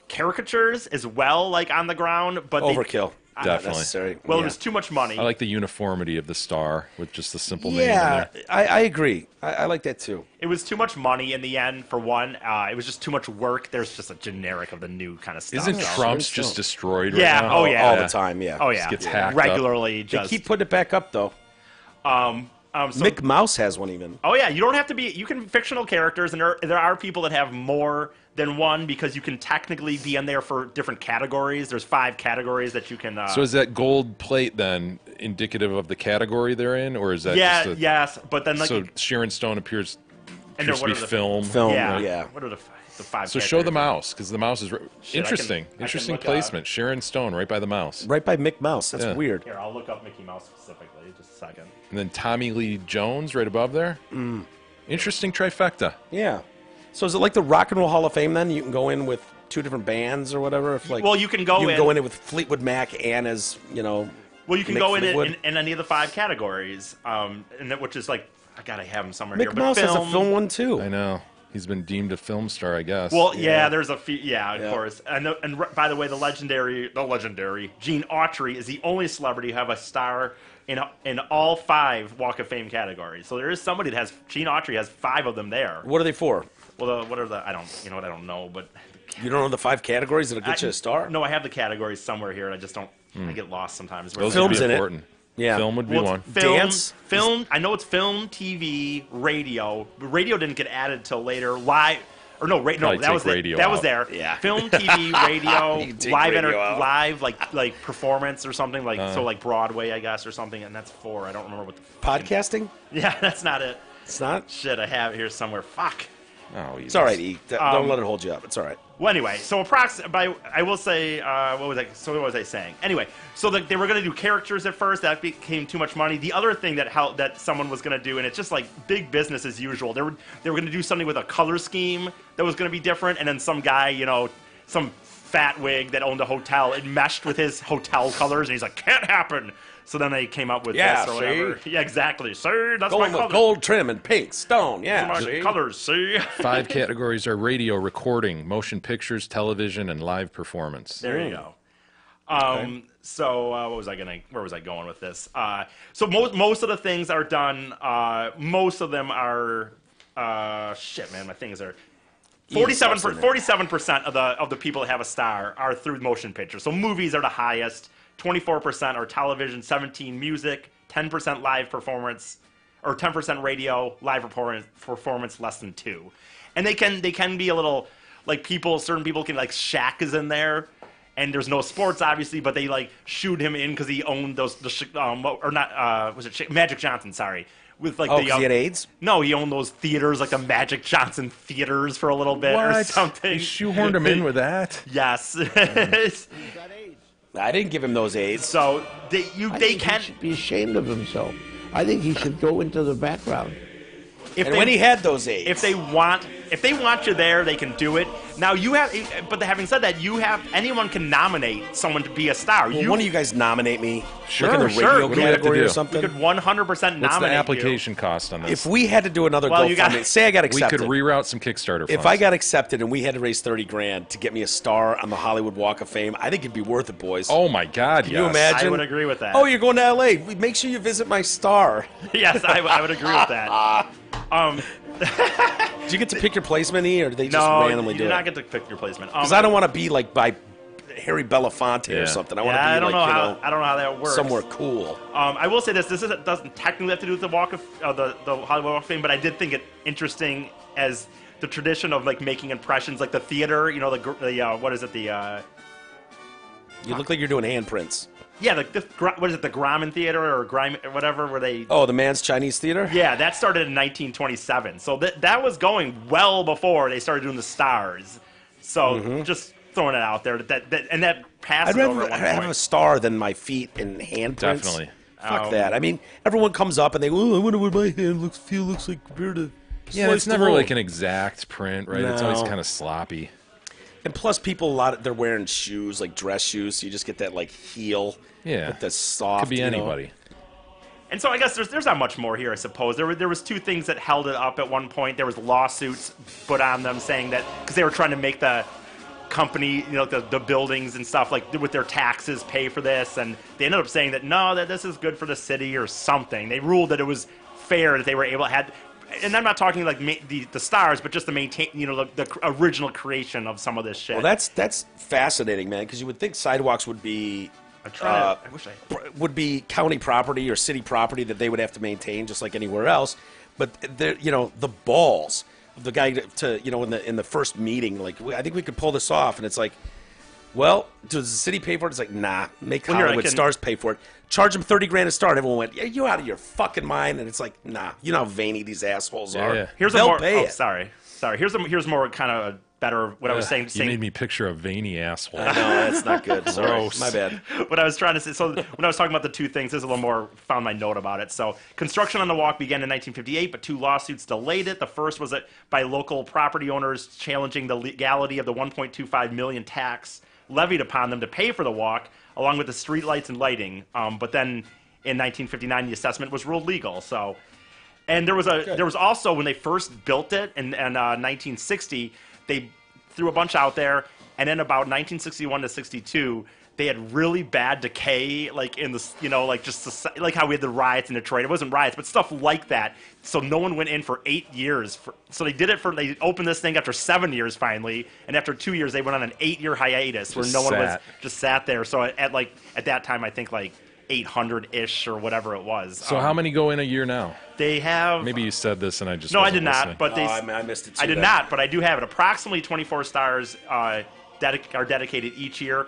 caricatures as well, like on the ground, but overkill. Definitely. Necessary. Well, it was too much money. I like the uniformity of the star with just the simple name. Yeah, I agree. I like that too. It was too much money in the end, for one. It was just too much work. There's just a generic of the new kind of stuff. Isn't Trump's just destroyed right now? All the time, Oh, yeah. Just gets hacked regularly. Up. They keep putting it back up, though. Mick Mouse has one even. Oh, yeah. You don't have to be... You can fictional characters, and there are people that have more than one, because you can technically be in there for different categories. There's 5 categories that you can... So is that gold plate, then, indicative of the category they're in? Or is that just yes, but then... So Sharon Stone appears to be film. Yeah. What are the 5 So show the mouse, because the mouse is... Interesting placement. Sharon Stone, right by the mouse. Right by Mick Mouse. That's weird. Here, I'll look up Mickey Mouse specifically. Just a second. And then Tommy Lee Jones right above there. Interesting trifecta. Yeah. So is it like the Rock and Roll Hall of Fame then? You can go in with 2 different bands or whatever? You can go in with Fleetwood Mac and as, Well, you can go in any of the 5 categories, which is like, I gotta have them somewhere here. Mick Mouse has a film one too. I know. He's been deemed a film star, I guess. Well, there's a few. Yeah, of course. And by the way, the legendary Gene Autry is the only celebrity to have a star in all 5 Walk of Fame categories. So there is somebody that has Gene Autry has 5 of them there. What are they for? Well, what are the? I don't know, but you don't know the 5 categories that'll get you a star? No, I have the categories somewhere here, and I just don't. I get lost sometimes. Those films would be important. Yeah, film would be one. Film. I know it's film, TV, radio. Radio didn't get added till later. Live. Or no, that was radio. That was there. Yeah. Film, TV, radio, live like performance or something like Broadway, I guess, or something. And that's 4. I don't remember what the podcasting. Yeah, that's not it. It's not. Shit, I have it here somewhere. Fuck. Oh, it's all right, E. Don't let it hold you up. It's all right. Well, anyway, so I will say, what was I saying? Anyway, so they were going to do characters at first. That became too much money. The other thing that someone was going to do, and it's just like big business as usual. They were going to do something with a color scheme that was going to be different, and then some guy, some fat wig that owned a hotel, it meshed with his hotel colors, and he's like, can't happen. So then they came up with this or whatever. Yeah, exactly. See, that's my color. Gold trim and pink stone. Yeah, my colors. See. 5 categories are radio, recording, motion pictures, television, and live performance. There you go. So where was I going with this? So most of the things are done. Most of them are. Shit, man, my things are. 47% of the people that have a star are through motion pictures. So movies are the highest. 24% are television, 17% music, 10% live performance, or 10% radio, live performance less than 2. And they can be a little like certain people can, like Shaq is in there. And there's no sports, obviously, but they like shoot him in because he owned was it Magic Johnson? Sorry, with like he had AIDS. No, he owned those theaters, like the Magic Johnson theaters, for a little bit or something. You shoehorned him in with that. Yes. I didn't give him those AIDS. So they can He should be ashamed of himself. I think he should go into the background. When he had those AIDS. If they want you there, they can do it. Now but having said that, anyone can nominate someone to be a star. Well, one of you guys nominate me. Sure, like in the radio category or something. We could 100% nominate What's the application cost on this? If we had to do another GoFundMe, say I got accepted. We could reroute some Kickstarter funds. If I got accepted and we had to raise $30,000 to get me a star on the Hollywood Walk of Fame, I think it'd be worth it, boys. Oh my God! Can you imagine? I would agree with that. Oh, you're going to LA. Make sure you visit my star. Yes, I would agree with that. Do you get to pick your placement, or do they just randomly do it? You do not get to pick your placement. Because I don't want to be like by Harry Belafonte or something. I want to be I don't know how that works. Somewhere cool. I will say this doesn't technically have to do with the Walk of the Hollywood Walk of Fame, but I did think it interesting as the tradition of like making impressions, like the theater. You know, what is it? You look like you're doing handprints. Yeah, what is it, the Grauman Theater or whatever, where they... Oh, the Man's Chinese Theater? Yeah, that started in 1927. So that was going well before they started doing the stars. So just throwing it out there. That passes over at one point. I'd rather have a star than my feet and handprints. Definitely. Fuck that. I mean, everyone comes up and they go, I wonder what my hand looks like compared to... Yeah, it's never like an exact print, right? No. It's always kind of sloppy. And plus, people they're wearing shoes, like dress shoes, so you just get that like heel. Yeah, with the soft. Could be anybody. And so I guess there's not much more here, I suppose. There was two things that held it up at one point. There was lawsuits put on them saying that because they were trying to make the company, the buildings and stuff, like with their taxes, pay for this, and they ended up saying that no, that this is good for the city or something. They ruled that it was fair that they were able to and I'm not talking like the stars, but just to maintain, the original creation of some of this shit. Well, that's fascinating, man, because you would think sidewalks would be would be county property or city property that they would have to maintain just like anywhere else. But the balls of the guy in the first meeting, like, I think we could pull this off, and it's like, well, does the city pay for it? It's like, nah, make Hollywood stars pay for it. Charge them $30,000 a star, and everyone went, yeah, you out of your fucking mind? And it's like, nah, you know how veiny these assholes are. Yeah. They'll pay it. Sorry. Here's more kind of better what I was saying. You made me picture a veiny asshole. I know, that's not good. Sorry, my bad. What I was trying to say, so when I was talking about the two things, there's a little more, found my note about it. So construction on the walk began in 1958, but two lawsuits delayed it. The first was by local property owners challenging the legality of the $1.25 million tax levied upon them to pay for the walk, along with the street lights and lighting. But then in 1959, the assessment was ruled legal. So, and there was also, when they first built it in 1960, they threw a bunch out there, and then about 1961 to 62, they had really bad decay, like in the, like just like how we had the riots in Detroit. It wasn't riots, but stuff like that. So no one went in for 8 years. So they opened this thing after 7 years finally, and after 2 years they went on an 8-year hiatus where no one was just sat there. So at that time, I think like 800-ish or whatever it was. So how many go in a year now? They have... Maybe you said this and I just No, I did listening. not, but I missed it too. I did not, but I do have it. Approximately 24 stars are dedicated each year.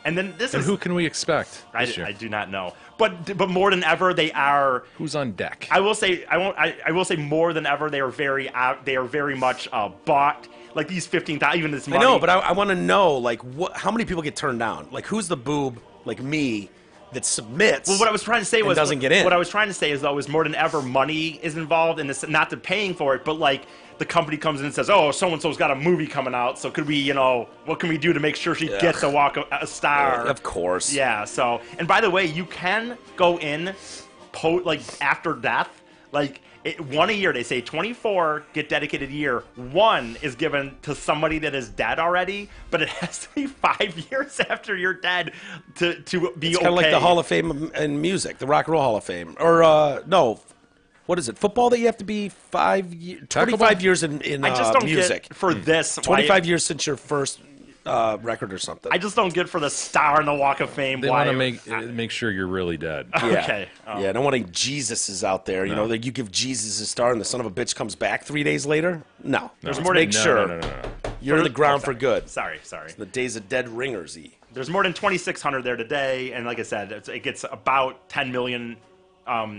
And then who can we expect this year? I do not know. But more than ever, they are... Who's on deck? I will say more than ever, they are very much bought. Like these 15,000, even this money. I know, but I want to know, like, how many people get turned down? Like, who's the boob, like me, that submits? Well, what I was trying to say was doesn't get in. What I was trying to say is, though, is more than ever, money is involved in this. Not the paying for it, but like the company comes in and says, "Oh, so and so's got a movie coming out, so could we, what can we do to make sure she gets a star?" Of course. Yeah. So, and by the way, you can go in, after death, like. 1 a year, they say 24 get dedicated a year. 1 is given to somebody that is dead already, but it has to be 5 years after you're dead to be it's okay. It's kind of like the Hall of Fame in music, the Rock and Roll Hall of Fame. Or, no, what is it? Football that you have to be 25 years in I just don't music. Get for this. 25 years since your first record or something. I just don't get for the star in the Walk of Fame. They want to make sure you're really dead. Yeah. Okay. Yeah, I don't want any Jesuses out there. You know, like you give Jesus a star and the son of a bitch comes back 3 days later. No. There's more to make sure. No. You're in the ground for good. Sorry. The days of dead ringers-y. There's more than 2,600 there today, and like I said, it gets about 10 million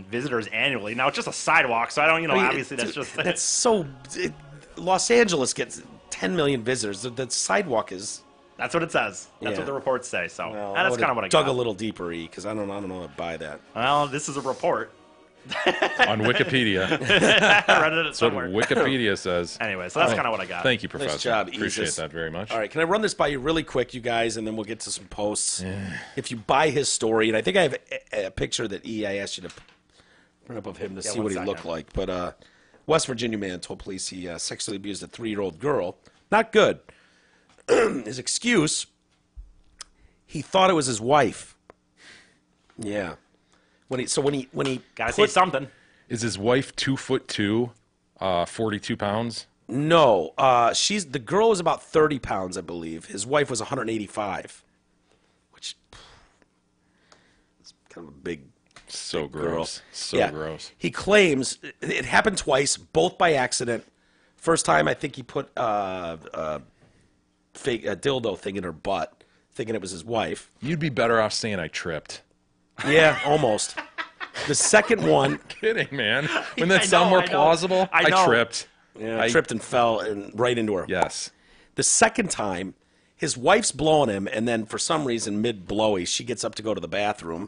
visitors annually. Now, it's just a sidewalk, so I don't, obviously that's just... That's so... Los Angeles gets 10 million visitors. The sidewalk is... That's what it says. That's what the reports say, so that's kind of what I got. Dug a little deeper, because I don't know how to buy that. Well, this is a report. On Wikipedia. I read it somewhere. That's what Wikipedia says. Anyway, so that's kind of what I got. Thank you, Professor. Nice job, Appreciate Isis. that very much. All right, can I run this by you really quick, you guys, and then we'll get to some posts. If you buy his story, and I think I have a picture that I asked you to print up of him to see what he looked like. But West Virginia man told police he sexually abused a 3-year-old girl. Not good. His excuse, he thought it was his wife. Yeah. When he gotta say something. Is his wife 2'2", 42 pounds? No, the girl was about 30 pounds, I believe. His wife was 185, which is kind of a big So gross. girl. So gross. He claims it happened twice, both by accident. First time, I think he put a dildo thing in her butt, thinking it was his wife. You'd be better off saying I tripped. Yeah, almost. The second one... Kidding, man. Wouldn't that sound more plausible? I tripped. Yeah, I tripped and fell right into her. Yes. The second time, his wife's blowing him, and then for some reason, mid-blowy, she gets up to go to the bathroom.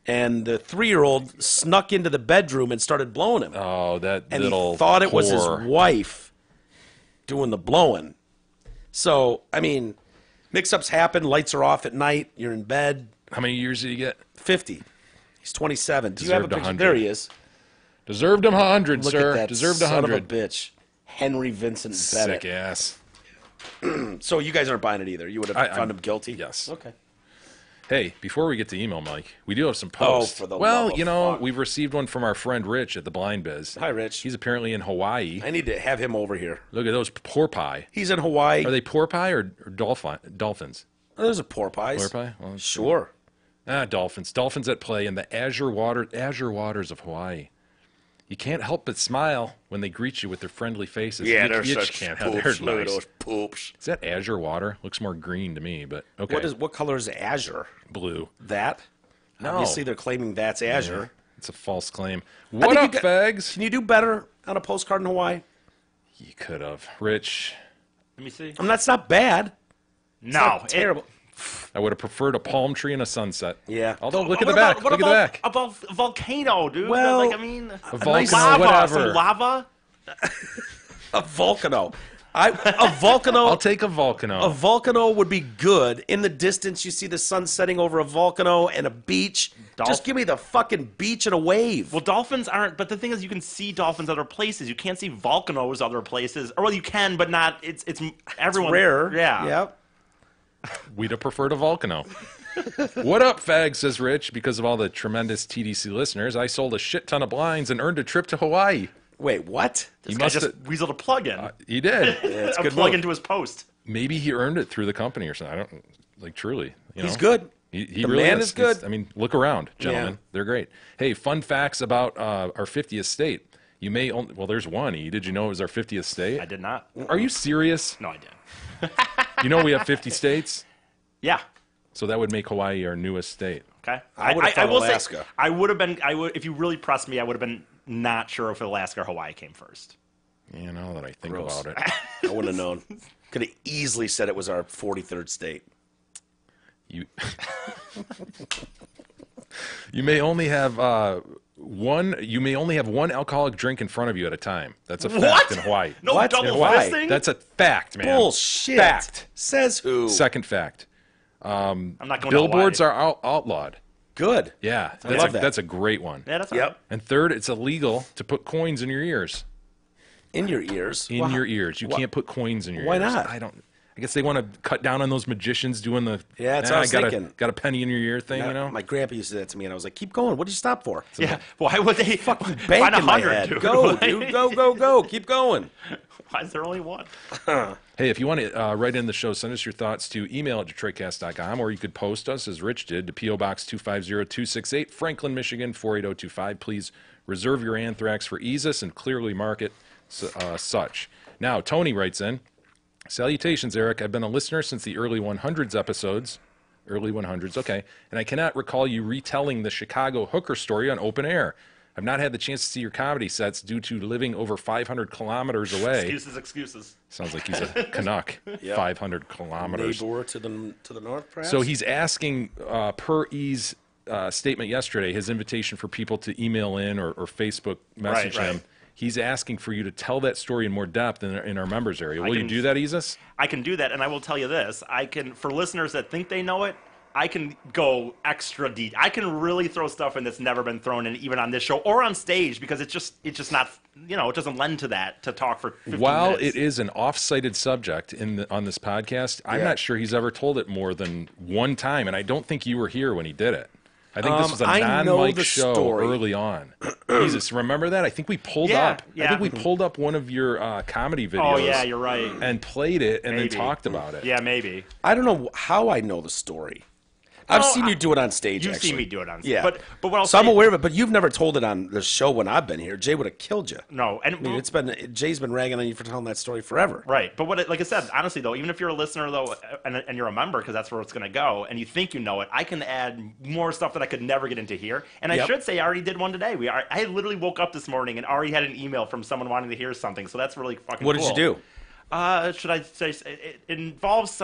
And the 3-year-old snuck into the bedroom and started blowing him. Oh, that and little he thought it was his whore. wife doing the blowing. So, I mean, mix-ups happen, lights are off at night, you're in bed. How many years did he get? 50. He's 27. Do you Deserved have a picture? 100. There he is. Deserved him 100, Look sir. at that Deserved son 100. of a bitch. Henry Vincent Bennett. Sick ass. So you guys aren't buying it either. You would have found him guilty? Yes. Okay. Hey, before we get to email, Mike, we do have some posts. For the love of fuck. We've received one from our friend Rich at the Blind Biz. Hi, Rich. He's apparently in Hawaii. I need to have him over here. Look at those porpoise. He's in Hawaii. Are they porpoise or dolphins? Oh, those are porpoise. Porpoise? Well, sure. Dolphins. Dolphins at play in the azure waters of Hawaii. You can't help but smile when they greet you with their friendly faces. Yeah, you they're just such can't poops. help. Look at those poops. Is that azure water? Looks more green to me, but okay. What color is azure? Blue. That? No. Obviously, they're claiming that's azure. Yeah, it's a false claim. What up, fags? Can you do better on a postcard in Hawaii? You could have. Rich. Let me see. I mean, that's not bad. It's No. not terrible. I would have preferred a palm tree and a sunset. Yeah. Although, look at the back. Look at the back. About a volcano, dude. Well, a volcano, lava, whatever. some lava. A volcano. A volcano. I'll take a volcano. A volcano would be good. In the distance, you see the sun setting over a volcano and a beach. Just give me the fucking beach and a wave. Well, dolphins aren't. But the thing is, you can see dolphins other places. You can't see volcanoes other places. Or well, you can, but not. It's everyone. It's rare. Yeah. Yep. We'd have preferred a volcano. What up, fag, says Rich. Because of all the tremendous TDC listeners, I sold a shit ton of blinds and earned a trip to Hawaii. Wait, what? This guy just weaseled a plug in. He did. It's a good plug move. into his post. Maybe he earned it through the company or something. I don't like truly. He's good. He The really man is good. I mean, look around, gentlemen. Yeah. They're great. Hey, fun facts about our 50th state. You may only, well, there's one. Did you know it was our 50th state? I did not. Are you serious? No, I did. You know we have 50 states? Yeah. So that would make Hawaii our newest state. Okay. I would've thought will Alaska. say I would have been. If you really pressed me, I would have been not sure if Alaska or Hawaii came first. You know that I think Gross. about it. I wouldn't have known. Could have easily said it was our 43rd state. You You may only have one alcoholic drink in front of you at a time. That's a fact What? in Hawaii. No What? double Why? fisting? That's a fact, man. Bullshit. Fact. Says who? Second fact. I'm not going Billboards to are outlawed. Good. Yeah, love that. that's a great one. Yeah, that's Yep. And third, it's illegal to put coins in your ears. In your ears. In your ears, you can't put coins in your Why ears. not? I guess they want to cut down on those magicians doing the Yeah, that's what I was thinking. got a penny in your ear thing, you know. My grandpa used to do that to me, and I was like, "Keep going. What did you stop for?" Yeah. Why would they Fucking find bank in my 100, head. dude? Go, dude. Go. Keep going. Why is there only one? Hey, if you want to write in the show, send us your thoughts to email at DetroitCast.com, or you could post us, as Rich did, to P.O. Box 250268, Franklin, Michigan, 48025. Please reserve your anthrax for Easus and clearly mark it such. Now, Tony writes in, Salutations, Eric. I've been a listener since the early 100s episodes. Early 100s, okay. And I cannot recall you retelling the Chicago hooker story on open air. I've not had the chance to see your comedy sets due to living over 500 kilometers away. Excuses. Sounds like he's a Canuck. Yep. 500 kilometers. Neighbor to the north, perhaps? So he's asking, per E's statement yesterday, his invitation for people to email in or Facebook message him. He's asking for you to tell that story in more depth in our members area. Will you do that, Isis? I can do that, and I will tell you this. For listeners that think they know it, I can go extra deep. I can really throw stuff in that's never been thrown in, even on this show or on stage, because it's just not, it doesn't lend to that to talk for 15 While minutes. it is an off-cited subject on this podcast, I'm not sure he's ever told it more than one time, and I don't think you were here when he did it. I think this was a non-Mike show early on. Jesus, remember that? I think we pulled up. Yeah. I think we pulled up one of your comedy videos. Oh yeah, you're right. And played it and then talked about it. Yeah, maybe. I don't know how I know the story. I've seen you do it on stage. You've seen me do it on stage. Yeah, but what else? So I'm aware of it, but you've never told it on the show when I've been here. Jay would have killed you. No, and Jay's been ragging on you for telling that story forever. Right, but like I said, honestly though, even if you're a listener though, and you're a member, because that's where it's going to go, and you think you know it, I can add more stuff that I could never get into here. And I should say, I already did one today. I literally woke up this morning and already had an email from someone wanting to hear something. So that's really fucking. What did you do? Should I say it involves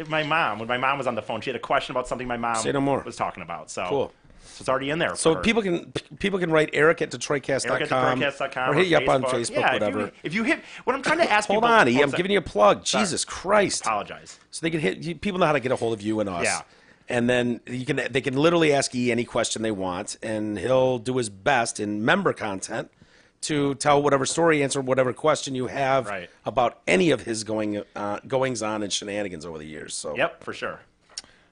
my mom? When my mom was on the phone, she had a question about something my mom was talking about. So cool. So it's already in there. So people can write Eric at DetroitCast.com or hit you up on Facebook, whatever. If you hit, what I'm trying to ask Hold on, I'm giving you a plug. Sorry. Jesus Christ. Apologize. So they can hit. People know how to get a hold of you and us. Yeah. And then they can literally ask E any question they want, and he'll do his best in member content to tell whatever story, answer whatever question you have about any of his goings on and shenanigans over the years. So yep, for sure.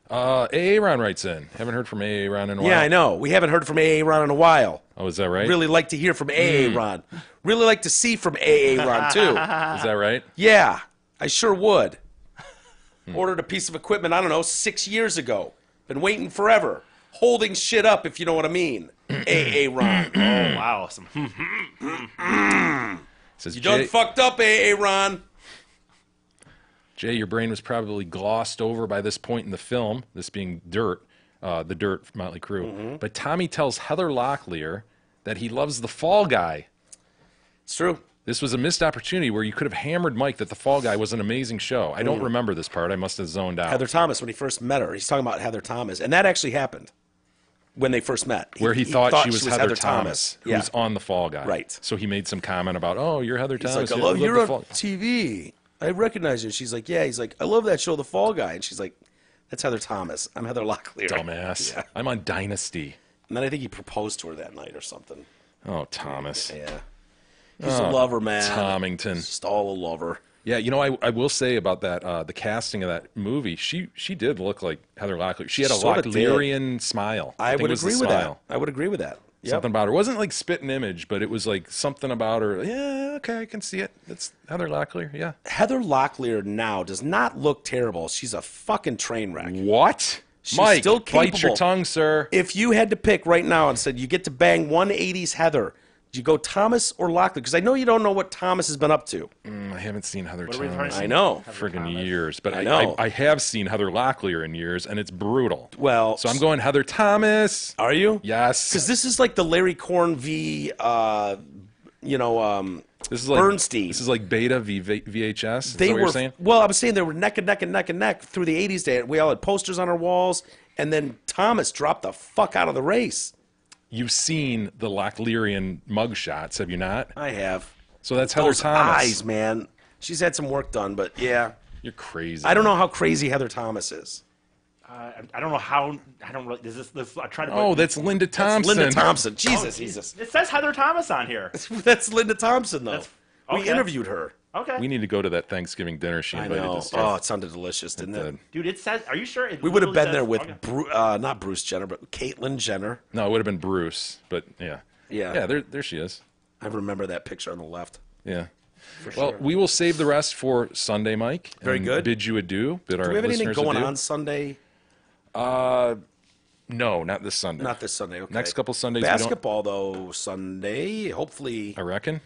AA Ron writes in. Haven't heard from AA Ron in a while. Yeah, I know. We haven't heard from AA Ron in a while. Oh, is that right? Really like to hear from AA Ron. Really like to see from AA Ron too. Is that right? Yeah, I sure would. Ordered a piece of equipment, I don't know, 6 years ago. Been waiting forever. Holding shit up, if you know what I mean. AA Ron. Oh, wow. Says, you done fucked up, AA Ron. Jay, your brain was probably glossed over by this point in the film, this being Dirt, the Dirt Motley Crue. But Tommy tells Heather Locklear that he loves the Fall Guy. It's true. This was a missed opportunity where you could have hammered Mike that the Fall Guy was an amazing show. I don't remember this part. I must have zoned out. Heather Thomas, when he first met her, he's talking about Heather Thomas. And that actually happened when they first met. Where he thought she was Heather Thomas, who was on the Fall Guy. Right. So he made some comment about, oh, you're Heather Thomas. He's like, I love you're on TV. I recognize you. She's like, yeah. He's like, I love that show, The Fall Guy. And she's like, that's Heather Thomas. I'm Heather Locklear. Dumbass. Yeah. I'm on Dynasty. And then I think he proposed to her that night or something. Oh, Thomas. Yeah. He's a lover, man. Tomington. He's just all a lover. Yeah, you know, I will say about that, the casting of that movie, she did look like Heather Locklear. She had a Locklearian smile. I would agree with that. I would agree with that. Yep. Something about her. It wasn't like spitting image, but it was like something about her. Yeah, okay, I can see it. That's Heather Locklear, yeah. Heather Locklear now does not look terrible. She's a fucking train wreck. What? She's Mike, still capable. bite your tongue, sir. If you had to pick right now and said you get to bang 180s Heather, do you go Thomas or Locklear? Because I know you don't know what Thomas has been up to. I haven't seen Heather Thomas. I know. Friggin' years. But I know. I have seen Heather Locklear in years, and it's brutal. Well, so I'm going Heather Thomas. Are you? Yes. Because this is like the Larry Korn v. This is like Bernstein. This is like Beta v VHS. Is they that what were you're saying? Well, I'm saying they were neck and neck and neck and neck through the 80s. Day. We all had posters on our walls, and then Thomas dropped the fuck out of the race. You've seen the Locklearian mugshots, have you not? I have. So that's Heather Those Thomas. eyes, man. She's had some work done, but yeah. You're crazy. I don't know how crazy Heather Thomas is. I don't know how. I don't really. This I try to. Oh, that's Linda Thompson. Linda Thompson. Jesus. It says Heather Thomas on here. That's Linda Thompson, though. Okay. We interviewed her. Okay. We need to go to that Thanksgiving dinner she invited us to. Oh, it sounded delicious, didn't it? Dude, it says. Are you sure? We would have been there with not Bruce Jenner, but Caitlyn Jenner. No, it would have been Bruce, but yeah. Yeah. Yeah, there she is. I remember that picture on the left. Yeah. Well, we will save the rest for Sunday, Mike. Very good. Bid you adieu. Bid our Do we have anything listeners going adieu. on Sunday? No, not this Sunday. Not this Sunday. Okay. Next couple Sundays. Basketball though Sunday. Hopefully. I reckon.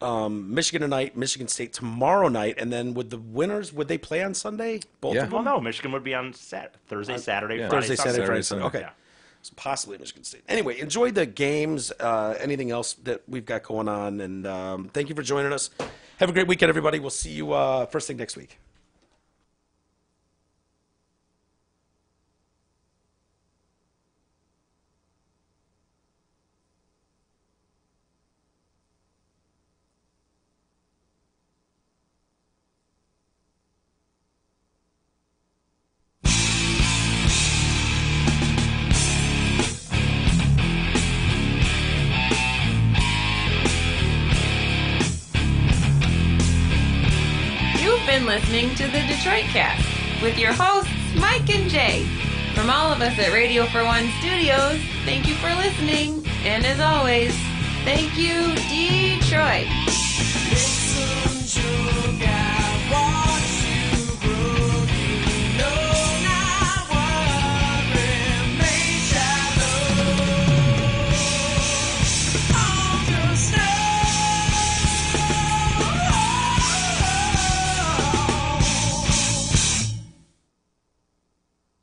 Michigan tonight, Michigan State tomorrow night, and then would the winners, would they play on Sunday? Both of them? Well, no, Michigan would be on Thursday, Saturday, Friday, Thursday, Saturday, Friday, Sunday. Okay. Yeah. So possibly Michigan State. Anyway, enjoy the games, anything else that we've got going on, and thank you for joining us. Have a great weekend, everybody. We'll see you first thing next week. Listening to the Detroit Cast with your hosts Mike and Jay. From all of us at Radio for One Studios, thank you for listening, and as always, thank you, Detroit.